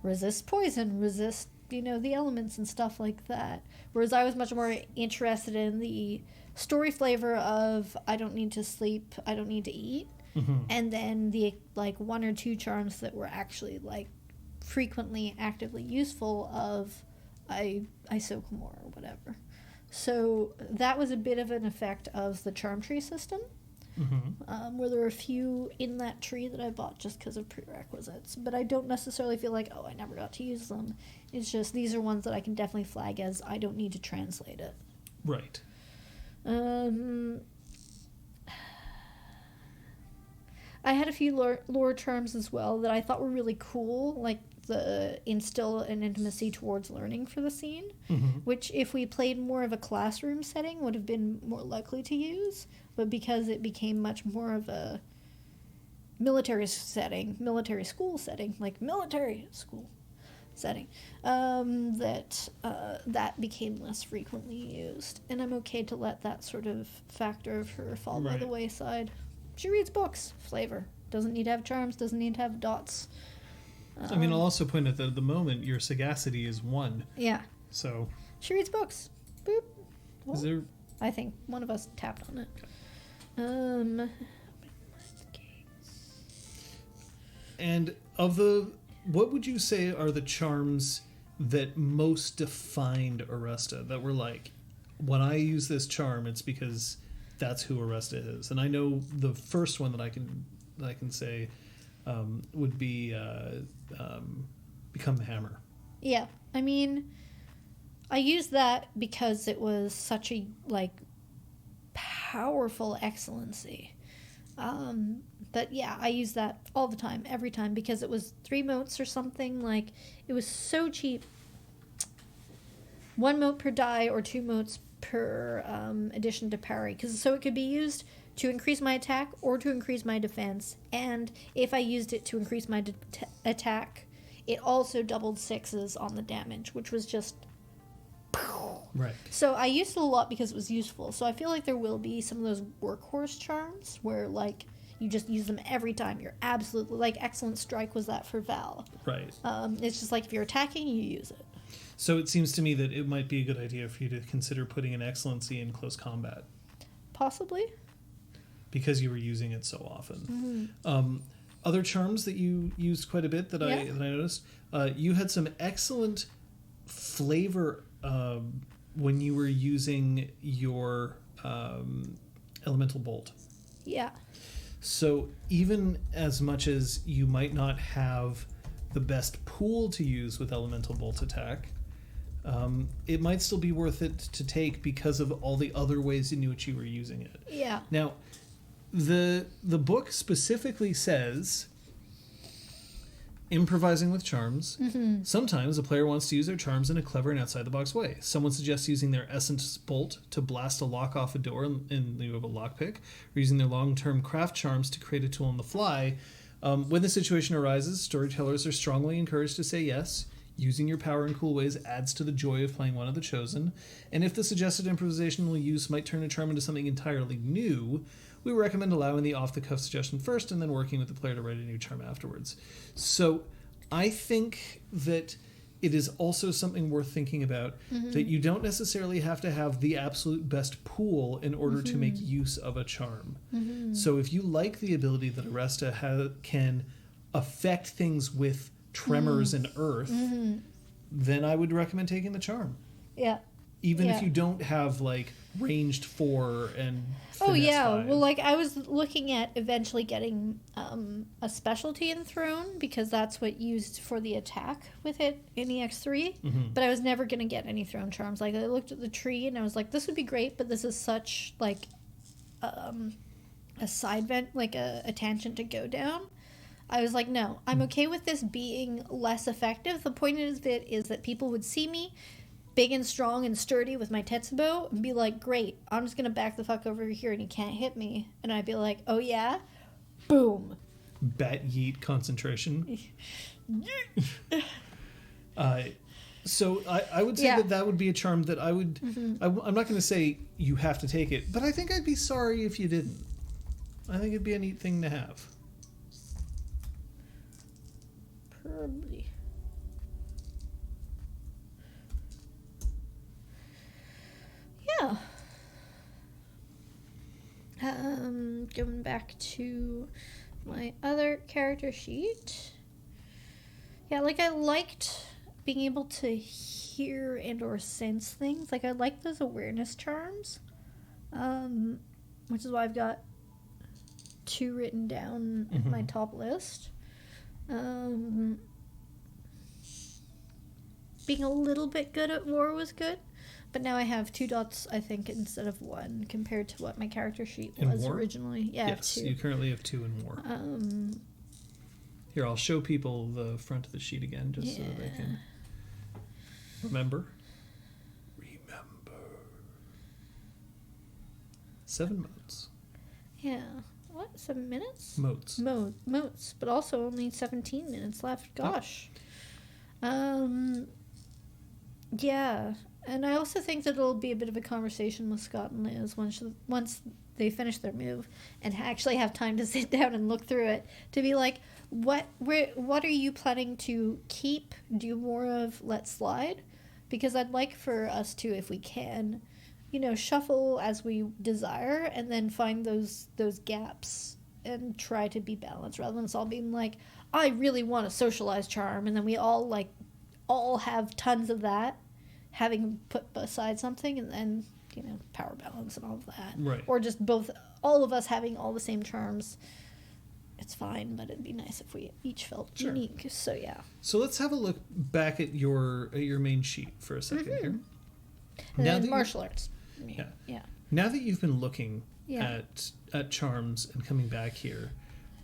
resist poison, resist, the elements and stuff like that. Whereas I was much more interested in the story flavor of I don't need to sleep, I don't need to eat. Mm-hmm. And then the 1 or 2 charms that were actually frequently actively useful of I soak more or whatever. So that was a bit of an effect of the charm tree system, where there were a few in that tree that I bought just because of prerequisites. But I don't necessarily feel like, I never got to use them. It's just these are ones that I can definitely flag as I don't need to translate it. Right. I had a few lore charms as well that I thought were really cool, like the instill an intimacy towards learning for the scene, which if we played more of a classroom setting would have been more likely to use, but because it became much more of a military school setting, that became less frequently used, and I'm okay to let that sort of factor of her fall by the wayside. She reads books. Flavor. Doesn't need to have charms. Doesn't need to have dots. I'll also point out that at the moment, your sagacity is 1. Yeah. So. She reads books. Boop. Well, is there? I think one of us tapped on it. And what would you say are the charms that most defined Oresta? That were when I use this charm, it's because that's who Oresta is. And I know the first one that I can say would be Become the Hammer. Yeah, I mean, I used that because it was such a powerful excellency. But yeah, I use that all the time, every time, because it was 3 motes or something. It was so cheap. 1 mote per die or 2 motes per addition to parry, so it could be used to increase my attack or to increase my defense, and if I used it to increase my attack, it also doubled 6s on the damage, which was just Right. So I used it a lot because it was useful. So I feel like there will be some of those workhorse charms where, like, you just use them every time. You're absolutely, like, Excellent Strike was that for Val. Right. It's just like if you're attacking, you use it. So it seems to me that it might be a good idea for you to consider putting an Excellency in close combat. Possibly. Because you were using it so often. Other charms that you used quite a bit that I noticed, you had some excellent flavor when you were using your Elemental Bolt. Yeah. So even as much as you might not have the best pool to use with Elemental Bolt attack, it might still be worth it to take because of all the other ways in which you were using it. Yeah. Now, the book specifically says improvising with charms. Sometimes a player wants to use their charms in a clever and outside-the-box way. Someone suggests using their Essence Bolt to blast a lock off a door in lieu of a lockpick, or using their long-term craft charms to create a tool on the fly. When the situation arises, storytellers are strongly encouraged to say yes. Using your power in cool ways adds to the joy of playing one of the chosen. And if the suggested improvisational use might turn a charm into something entirely new, we recommend allowing the off-the-cuff suggestion first and then working with the player to write a new charm afterwards. So I think that it is also something worth thinking about, that you don't necessarily have to have the absolute best pool in order to make use of a charm. So if you like the ability that Oresta can affect things with tremors and earth, then I would recommend taking the charm. Yeah. Even if you don't have, like, ranged 4 and finesse 5. Well, like, I was looking at eventually getting a specialty in Throne because that's what used for the attack with it in EX3. But I was never going to get any Throne charms. Like, I looked at the tree and I was like, this would be great, but this is such, like, a side vent, like a tangent to go down. I was like, no, I'm okay with this being less effective. The point of it is that people would see me big and strong and sturdy with my Tetsubo and be like, great, I'm just going to back the fuck over here and he can't hit me. And I'd be like, oh yeah? Boom. Bat yeet concentration. So I would say that would be a charm that I would... I'm not going to say you have to take it, but I think I'd be sorry if you didn't. I think it'd be a neat thing to have. Probably. Yeah. Going back to my other character sheet. Yeah, like I liked being able to hear and or sense things. Like I like those awareness charms. Which is why I've got 2 written down in my top list. Being a little bit good at war was good, but now I have 2 dots, I think, instead of 1 compared to what my character sheet was originally. Yeah, yes, I have 2. You currently have 2 in war. Here, I'll show people the front of the sheet again, just so they can remember. 7 modes. Yeah. What? 7 minutes? Modes. Modes, but also only 17 minutes left. Gosh. Yeah. And I also think that it'll be a bit of a conversation with Scott and Liz once they finish their move and actually have time to sit down and look through it to be like, what are you planning to keep, do more of, let slide? Because I'd like for us to, if we can, shuffle as we desire and then find those gaps and try to be balanced rather than us all being like, I really want a socialized charm, and then we all have tons of that, having put beside something, and then, power balance and all of that. Right. Or just all of us having all the same charms. It's fine, but it'd be nice if we each felt unique. So, yeah. So let's have a look back at your main sheet for a second here. And then martial arts. Yeah. Now that you've been looking at charms and coming back here,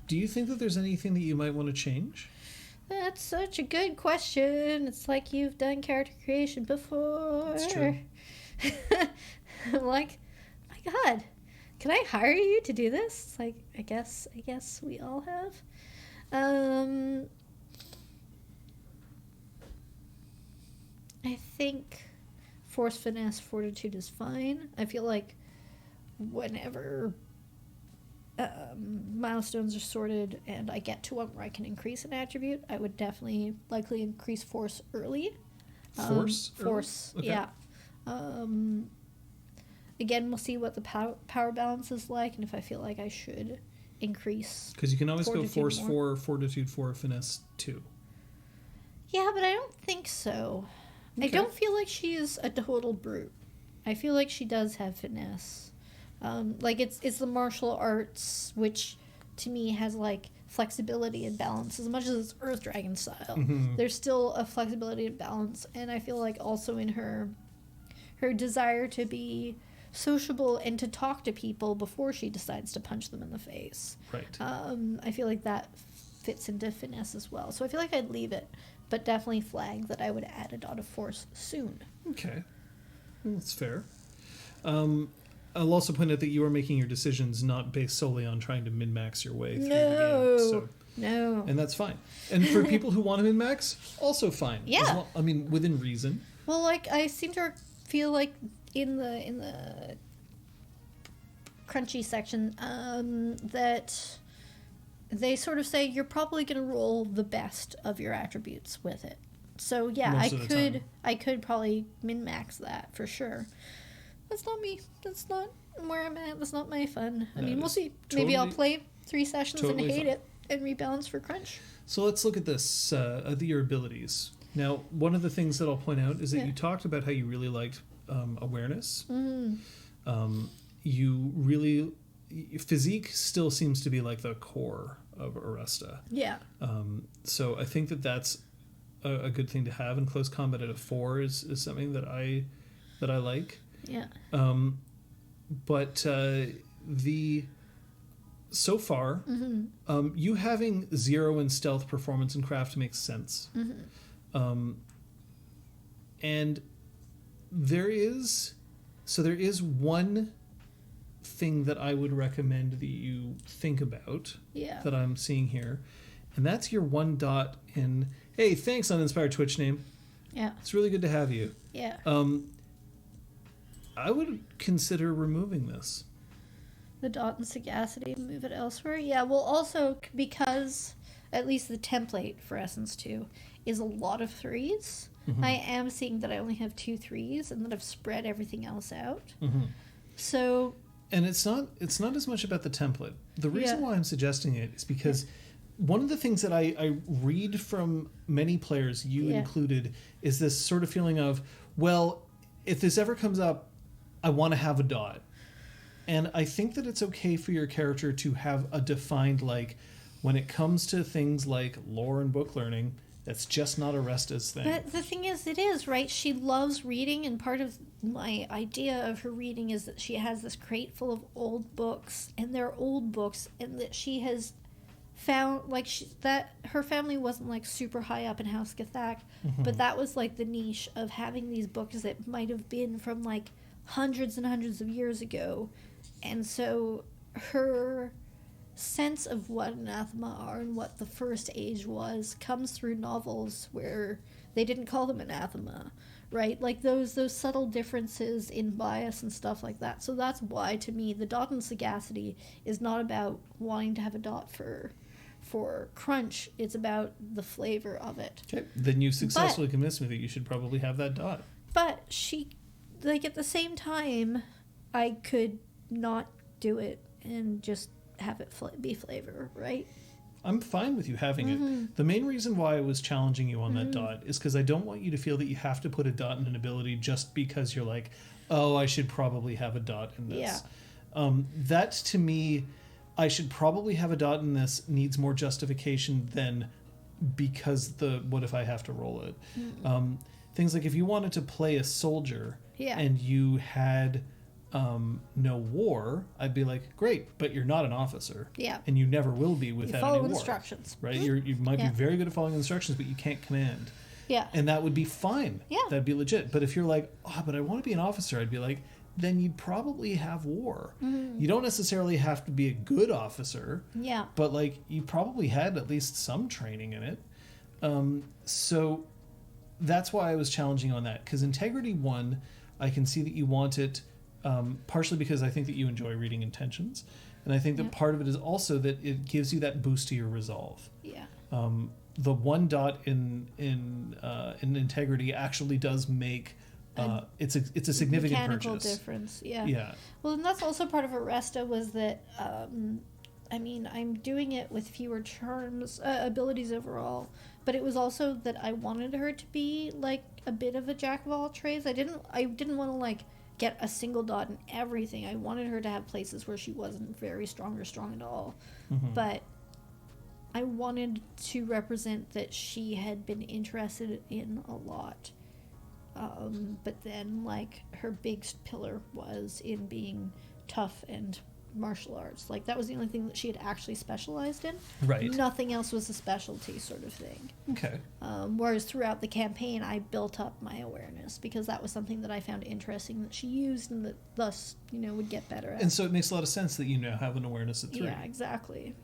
do you think that there's anything that you might want to change? That's such a good question. It's like you've done character creation before. That's true. I'm like, oh my God, can I hire you to do this? It's like, I guess we all have. I think Force, finesse, fortitude is fine. I feel like whenever milestones are sorted and I get to one where I can increase an attribute, I would definitely likely increase force early. Force? Force, Okay. yeah. Again, we'll see what the power balance is like, and if I feel like I should increase. Because you can always go fortitude force more. 4, fortitude 4, finesse 2. Yeah, but I don't think so. Okay. I don't feel like she is a total brute. I feel like she does have finesse. Like it's the martial arts, which to me has like flexibility and balance as much as it's Earth Dragon style. Mhm. There's still a flexibility and balance, and I feel like also in her desire to be sociable and to talk to people before she decides to punch them in the face. Right. I feel like that fits into finesse as well. So I feel like I'd leave it, but definitely flag that I would add a dot of force soon. Okay. That's fair. I'll also point out that you are making your decisions not based solely on trying to min-max your way through the game. So, No. and that's fine. And for people who want to min-max, also fine. Yeah. As well, I mean, within reason. Well, like I seem to feel like in the crunchy section that they sort of say you're probably going to roll the best of your attributes with it. So yeah, Most of the time. I could probably min-max that for sure. That's not me. That's not where I'm at. That's not my fun. I That mean, we'll is see. Maybe I'll totally- play 3 sessions totally and hate fine. it and rebalance for crunch. So let's look at this, your abilities. Now, one of the things that I'll point out is that Yeah. you talked about how you really liked awareness. Mm. You really... Physique still seems to be like the core of Oresta. Yeah. So I think that that's a good thing to have, and close combat at a 4 is something that I like. Yeah. But so far, you having 0 in stealth, performance, and craft makes sense. And there is one thing that I would recommend that you think about Yeah. that I'm seeing here, and that's your 1 dot in. Hey, thanks, uninspired Twitch name. Yeah. It's really good to have you. Yeah. I would consider removing this. The dot and sagacity, move it elsewhere. Yeah, well, also because at least the template for Essence 2 is a lot of 3s. I am seeing that I only have 2 3s and that I've spread everything else out. So, And it's not as much about the template. The reason Yeah. why I'm suggesting it is because one of the things that I read from many players, you Yeah. included, is this sort of feeling of, well, if this ever comes up, I want to have a dot. And I think that it's okay for your character to have a defined, like, when it comes to things like lore and book learning, that's just not Oresta's thing. but the thing is, it is, right? She loves reading, and part of my idea of her reading is that she has this crate full of old books, and they're old books, and that she has found, like, that her family wasn't, like, super high up in House Gathak, but that was, like, the niche of having these books that might have been from, like, hundreds and hundreds of years ago. And so her sense of what anathema are and what the first age was comes through novels where they didn't call them anathema, right? Like those subtle differences in bias and stuff like that. So that's why, to me, the dot and sagacity is not about wanting to have a dot for crunch. It's about the flavor of it. Okay, then you successfully convinced me that you should probably have that dot. But she, like, at the same time, I could not do it and just have it be flavor, right? I'm fine with you having it. The main reason why I was challenging you on that dot is because I don't want you to feel that you have to put a dot in an ability just because you're like, oh, I should probably have a dot in this. Yeah. That, to me, I should probably have a dot in this needs more justification than because what if I have to roll it. Things like if you wanted to play a soldier and you had no war, I'd be like, great, but you're not an officer. Yeah. And you never will be without follow any war. instructions. Right? You might be very good at following instructions, but you can't command. Yeah. And that would be fine. Yeah. That'd be legit. But if you're like, oh, but I want to be an officer, I'd be like, then you'd probably have war. You don't necessarily have to be a good officer. Yeah. But like you probably had at least some training in it. So that's why I was challenging on that, because Integrity 1 I can see that you want it, partially because I think that you enjoy reading intentions, and I think that part of it is also that it gives you that boost to your resolve. Yeah. The 1 dot in integrity actually does make it's a significant mechanical purchase. difference. Yeah. Yeah. Well, and that's also part of Oresta was that. I mean, I'm doing it with fewer charms, abilities overall, but it was also that I wanted her to be like a bit of a jack of all trades. I didn't want to like get a single dot in everything. I wanted her to have places where she wasn't very strong or strong at all. Mm-hmm. But I wanted to represent that she had been interested in a lot. But then like her big pillar was in being tough and martial arts. Like that was the only thing that she had actually specialized in. Right. Nothing else was a specialty sort of thing. Okay. Whereas throughout the campaign I built up my awareness because that was something that I found interesting that she used and that thus, would get better at. And so it makes a lot of sense that you now have an awareness at 3. Yeah, exactly.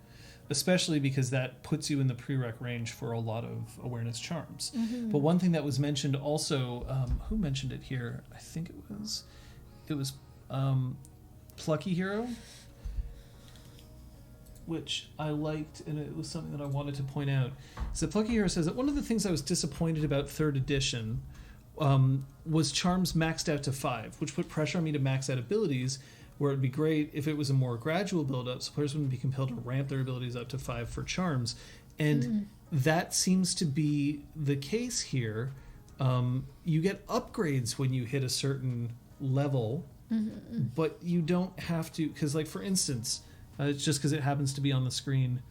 Especially because that puts you in the prereq range for a lot of awareness charms. Mm-hmm. But one thing that was mentioned also, who mentioned it here? I think it was Plucky Hero, which I liked, and it was something that I wanted to point out. So Plucky Hero says that one of the things I was disappointed about 3rd edition was charms maxed out to 5, which put pressure on me to max out abilities, where it would be great if it was a more gradual build-up, so players wouldn't be compelled to ramp their abilities up to 5 for charms. And that seems to be the case here. You get upgrades when you hit a certain level, but you don't have to, because like for instance, it's just because it happens to be on the screen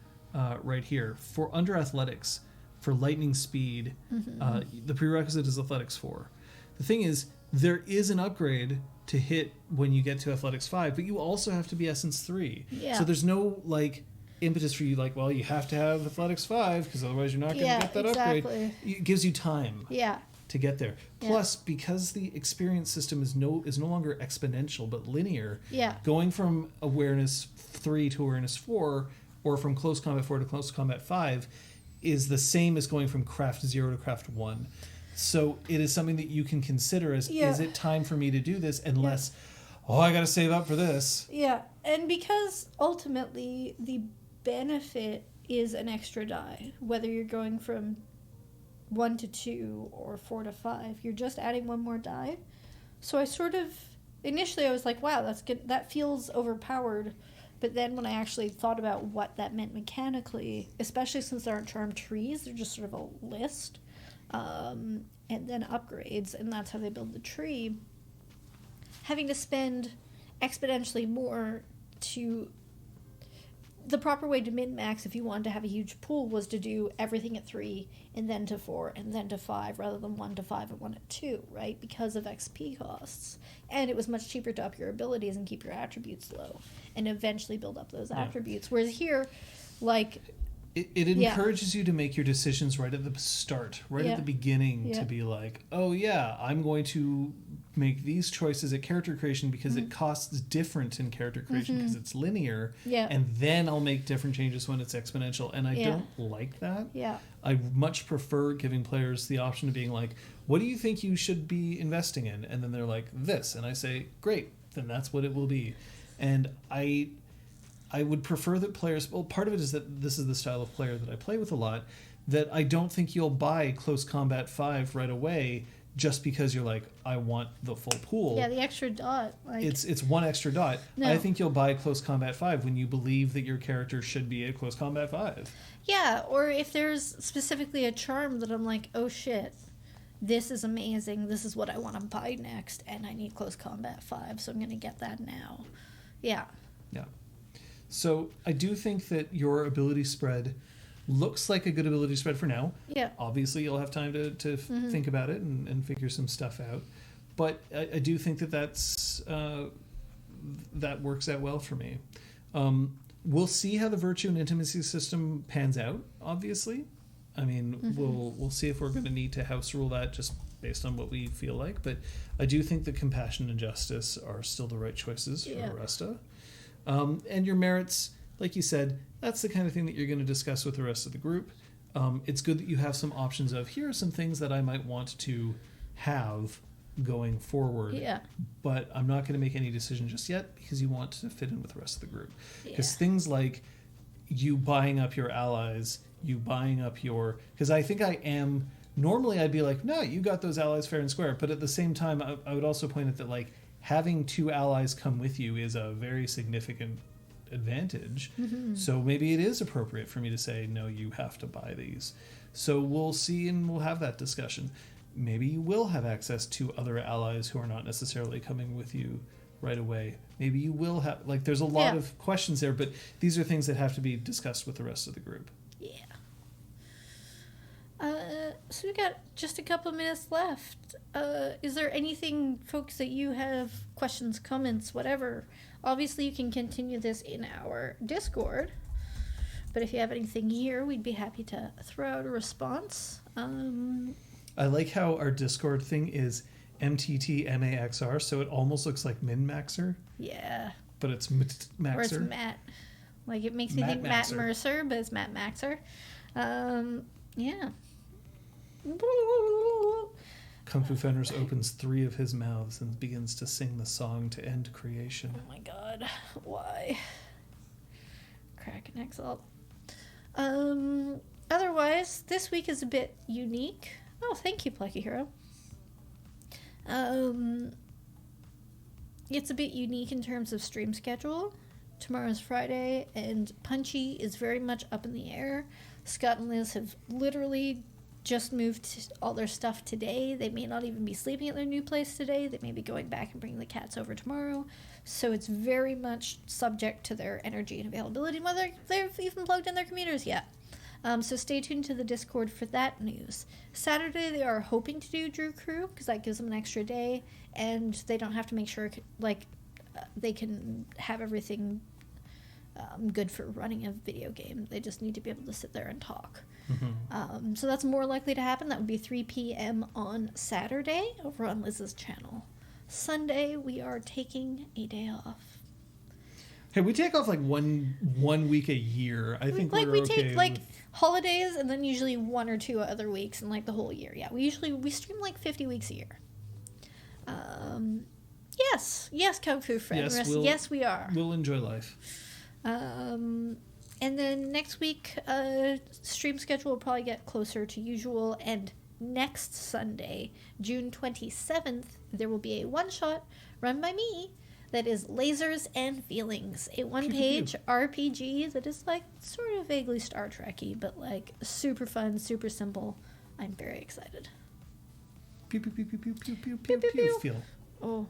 right here. For under athletics, for lightning speed, the prerequisite is athletics 4. The thing is, there is an upgrade to hit when you get to athletics 5, but you also have to be essence 3. Yeah. So there's no like impetus for you like, well, you have to have athletics 5 because otherwise you're not going to get that upgrade. It gives you time. Yeah. To get there. Plus, because the experience system is no longer exponential but linear, going from awareness 3 to awareness 4, or from close combat 4 to close combat 5, is the same as going from craft 0 to craft 1. So it is something that you can consider as, is it time for me to do this? Unless, I got to save up for this. Yeah, and because ultimately the benefit is an extra die, whether you're going from 1 to 2 or 4 to 5, you're just adding one more die. So I sort of, initially I was like, wow, that's good. That feels overpowered. But then when I actually thought about what that meant mechanically, especially since there aren't charm trees, they're just sort of a list, and then upgrades, and that's how they build the tree, having to spend exponentially more to... The proper way to min-max, if you wanted to have a huge pool, was to do everything at 3, and then to 4, and then to 5, rather than 1 to 5 and 1 at 2, right? Because of XP costs. And it was much cheaper to up your abilities and keep your attributes low, and eventually build up those attributes. Whereas here, like... It encourages you to make your decisions right at the start, at the beginning, to be like, I'm going to make these choices at character creation because it costs different in character creation because it's linear, and then I'll make different changes when it's exponential, and I don't like that. I much prefer giving players the option of being like, what do you think you should be investing in? And then they're like, this, and I say, great, then that's what it will be. And I would prefer that players... Well, part of it is that this is the style of player that I play with a lot, that I don't think you'll buy Close Combat 5 right away just because you're like, I want the full pool. Yeah, the extra dot. Like... It's one extra dot. No. I think you'll buy Close Combat 5 when you believe that your character should be at Close Combat 5. Yeah, or if there's specifically a charm that I'm like, oh shit, this is amazing, this is what I want to buy next, and I need Close Combat 5, so I'm going to get that now. Yeah. Yeah. So I do think that your ability spread looks like a good ability spread for now. Yeah. Obviously, you'll have time to think about it and figure some stuff out. But I do think that that works out well for me. We'll see how the virtue and intimacy system pans out, obviously. I mean, we'll see if we're going to need to house rule that just based on what we feel like. But I do think that compassion and justice are still the right choices for Oresta. And your merits, like you said, that's the kind of thing that you're going to discuss with the rest of the group. It's good that you have some options of, here are some things that I might want to have going forward. Yeah. But I'm not going to make any decision just yet because you want to fit in with the rest of the group. Because Yeah. things like you buying up your allies, you buying up your... Because I think I am... Normally I'd be like, no, you got those allies fair and square. But at the same time, I would also point out that like having 2 allies come with you is a very significant advantage. Mm-hmm. So maybe it is appropriate for me to say, no, you have to buy these. So we'll see and we'll have that discussion. Maybe you will have access to other allies who are not necessarily coming with you right away. Maybe you will have... Like, there's a lot of questions there, but these are things that have to be discussed with the rest of the group. Yeah. So we got just a couple minutes left. Is there anything, folks, that you have questions, comments, whatever? Obviously, you can continue this in our Discord. But if you have anything here, we'd be happy to throw out a response. I like how our Discord thing is MTTMAXR, so it almost looks like Min-Maxer, Yeah. but it's Maxer. Or it's Matt. Like, it makes me Matt think Matt Maxer. Mercer, but it's Matt Maxer. Yeah. Kung Fu Fenris opens 3 of his mouths and begins to sing the song to end creation. Oh my god. Why? Crack and Exalt. Otherwise, this week is a bit unique. Oh, thank you, Plucky Hero. It's a bit unique in terms of stream schedule. Tomorrow's Friday, and Punchy is very much up in the air. Scott and Liz have literally just moved all their stuff today. They may not even be sleeping at their new place today. They may be going back and bringing the cats over tomorrow. So it's very much subject to their energy and availability, whether they've even plugged in their computers yet. So stay tuned to the Discord for that news. Saturday, they are hoping to do Drew Crew, because that gives them an extra day, and they don't have to make sure, they can have everything good for running a video game. They just need to be able to sit there and talk. Mm-hmm. So that's more likely to happen. That would be 3 p.m. on Saturday over on Liz's channel. Sunday, we are taking a day off. Hey, we take off like one week a year. I think we we're take okay like with... holidays and then usually 1 or 2 other weeks and like the whole year. Yeah, we stream like 50 weeks a year. Yes, Kung Fu Friend. Yes, we are. We'll enjoy life. And then next week, stream schedule will probably get closer to usual. And next Sunday, June 27th, there will be a one-shot run by me that is Lasers and Feelings, a one-page RPG that is like sort of vaguely Star Trek-y, but like super fun, super simple. I'm very excited. Pew, pew, pew, pew, pew, pew, pew, Pew, pew, pew. pew. Feel. Oh.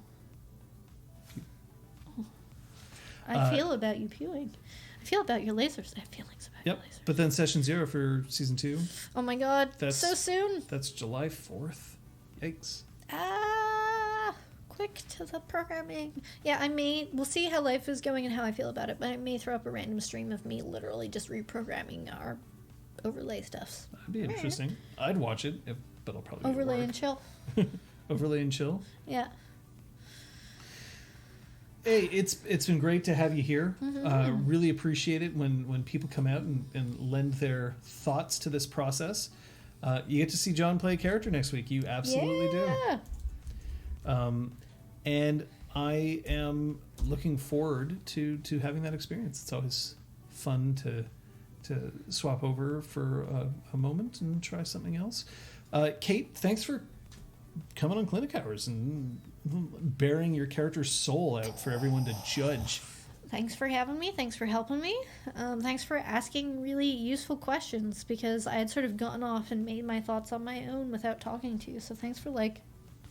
I feel about you pewing. I feel about your lasers. I have feelings about your lasers. But then session 0 for season 2. Oh my god, so soon. That's July 4th. Yikes. Quick to the programming. Yeah, we'll see how life is going and how I feel about it, but I may throw up a random stream of me literally just reprogramming our overlay stuffs. That'd be interesting. I'd watch it, but I'll probably Overlay and chill. Overlay and chill. Yeah. Hey, it's been great to have you here. Mm-hmm. Really appreciate it when people come out and lend their thoughts to this process. You get to see John play a character next week. You absolutely do. And I am looking forward to having that experience. It's always fun to swap over for a moment and try something else. Kate, thanks for coming on Clinic Hours and bearing your character's soul out for everyone to judge. Thanks for having me. Thanks for helping me. Thanks for asking really useful questions, because I had sort of gone off and made my thoughts on my own without talking to you. So thanks for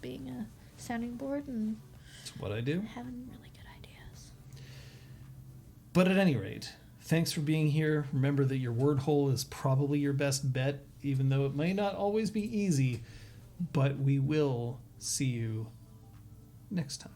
being a sounding board and That's what I do. having really good ideas. But at any rate, thanks for being here. Remember that your word hole is probably your best bet, even though it may not always be easy. But we will see you next time.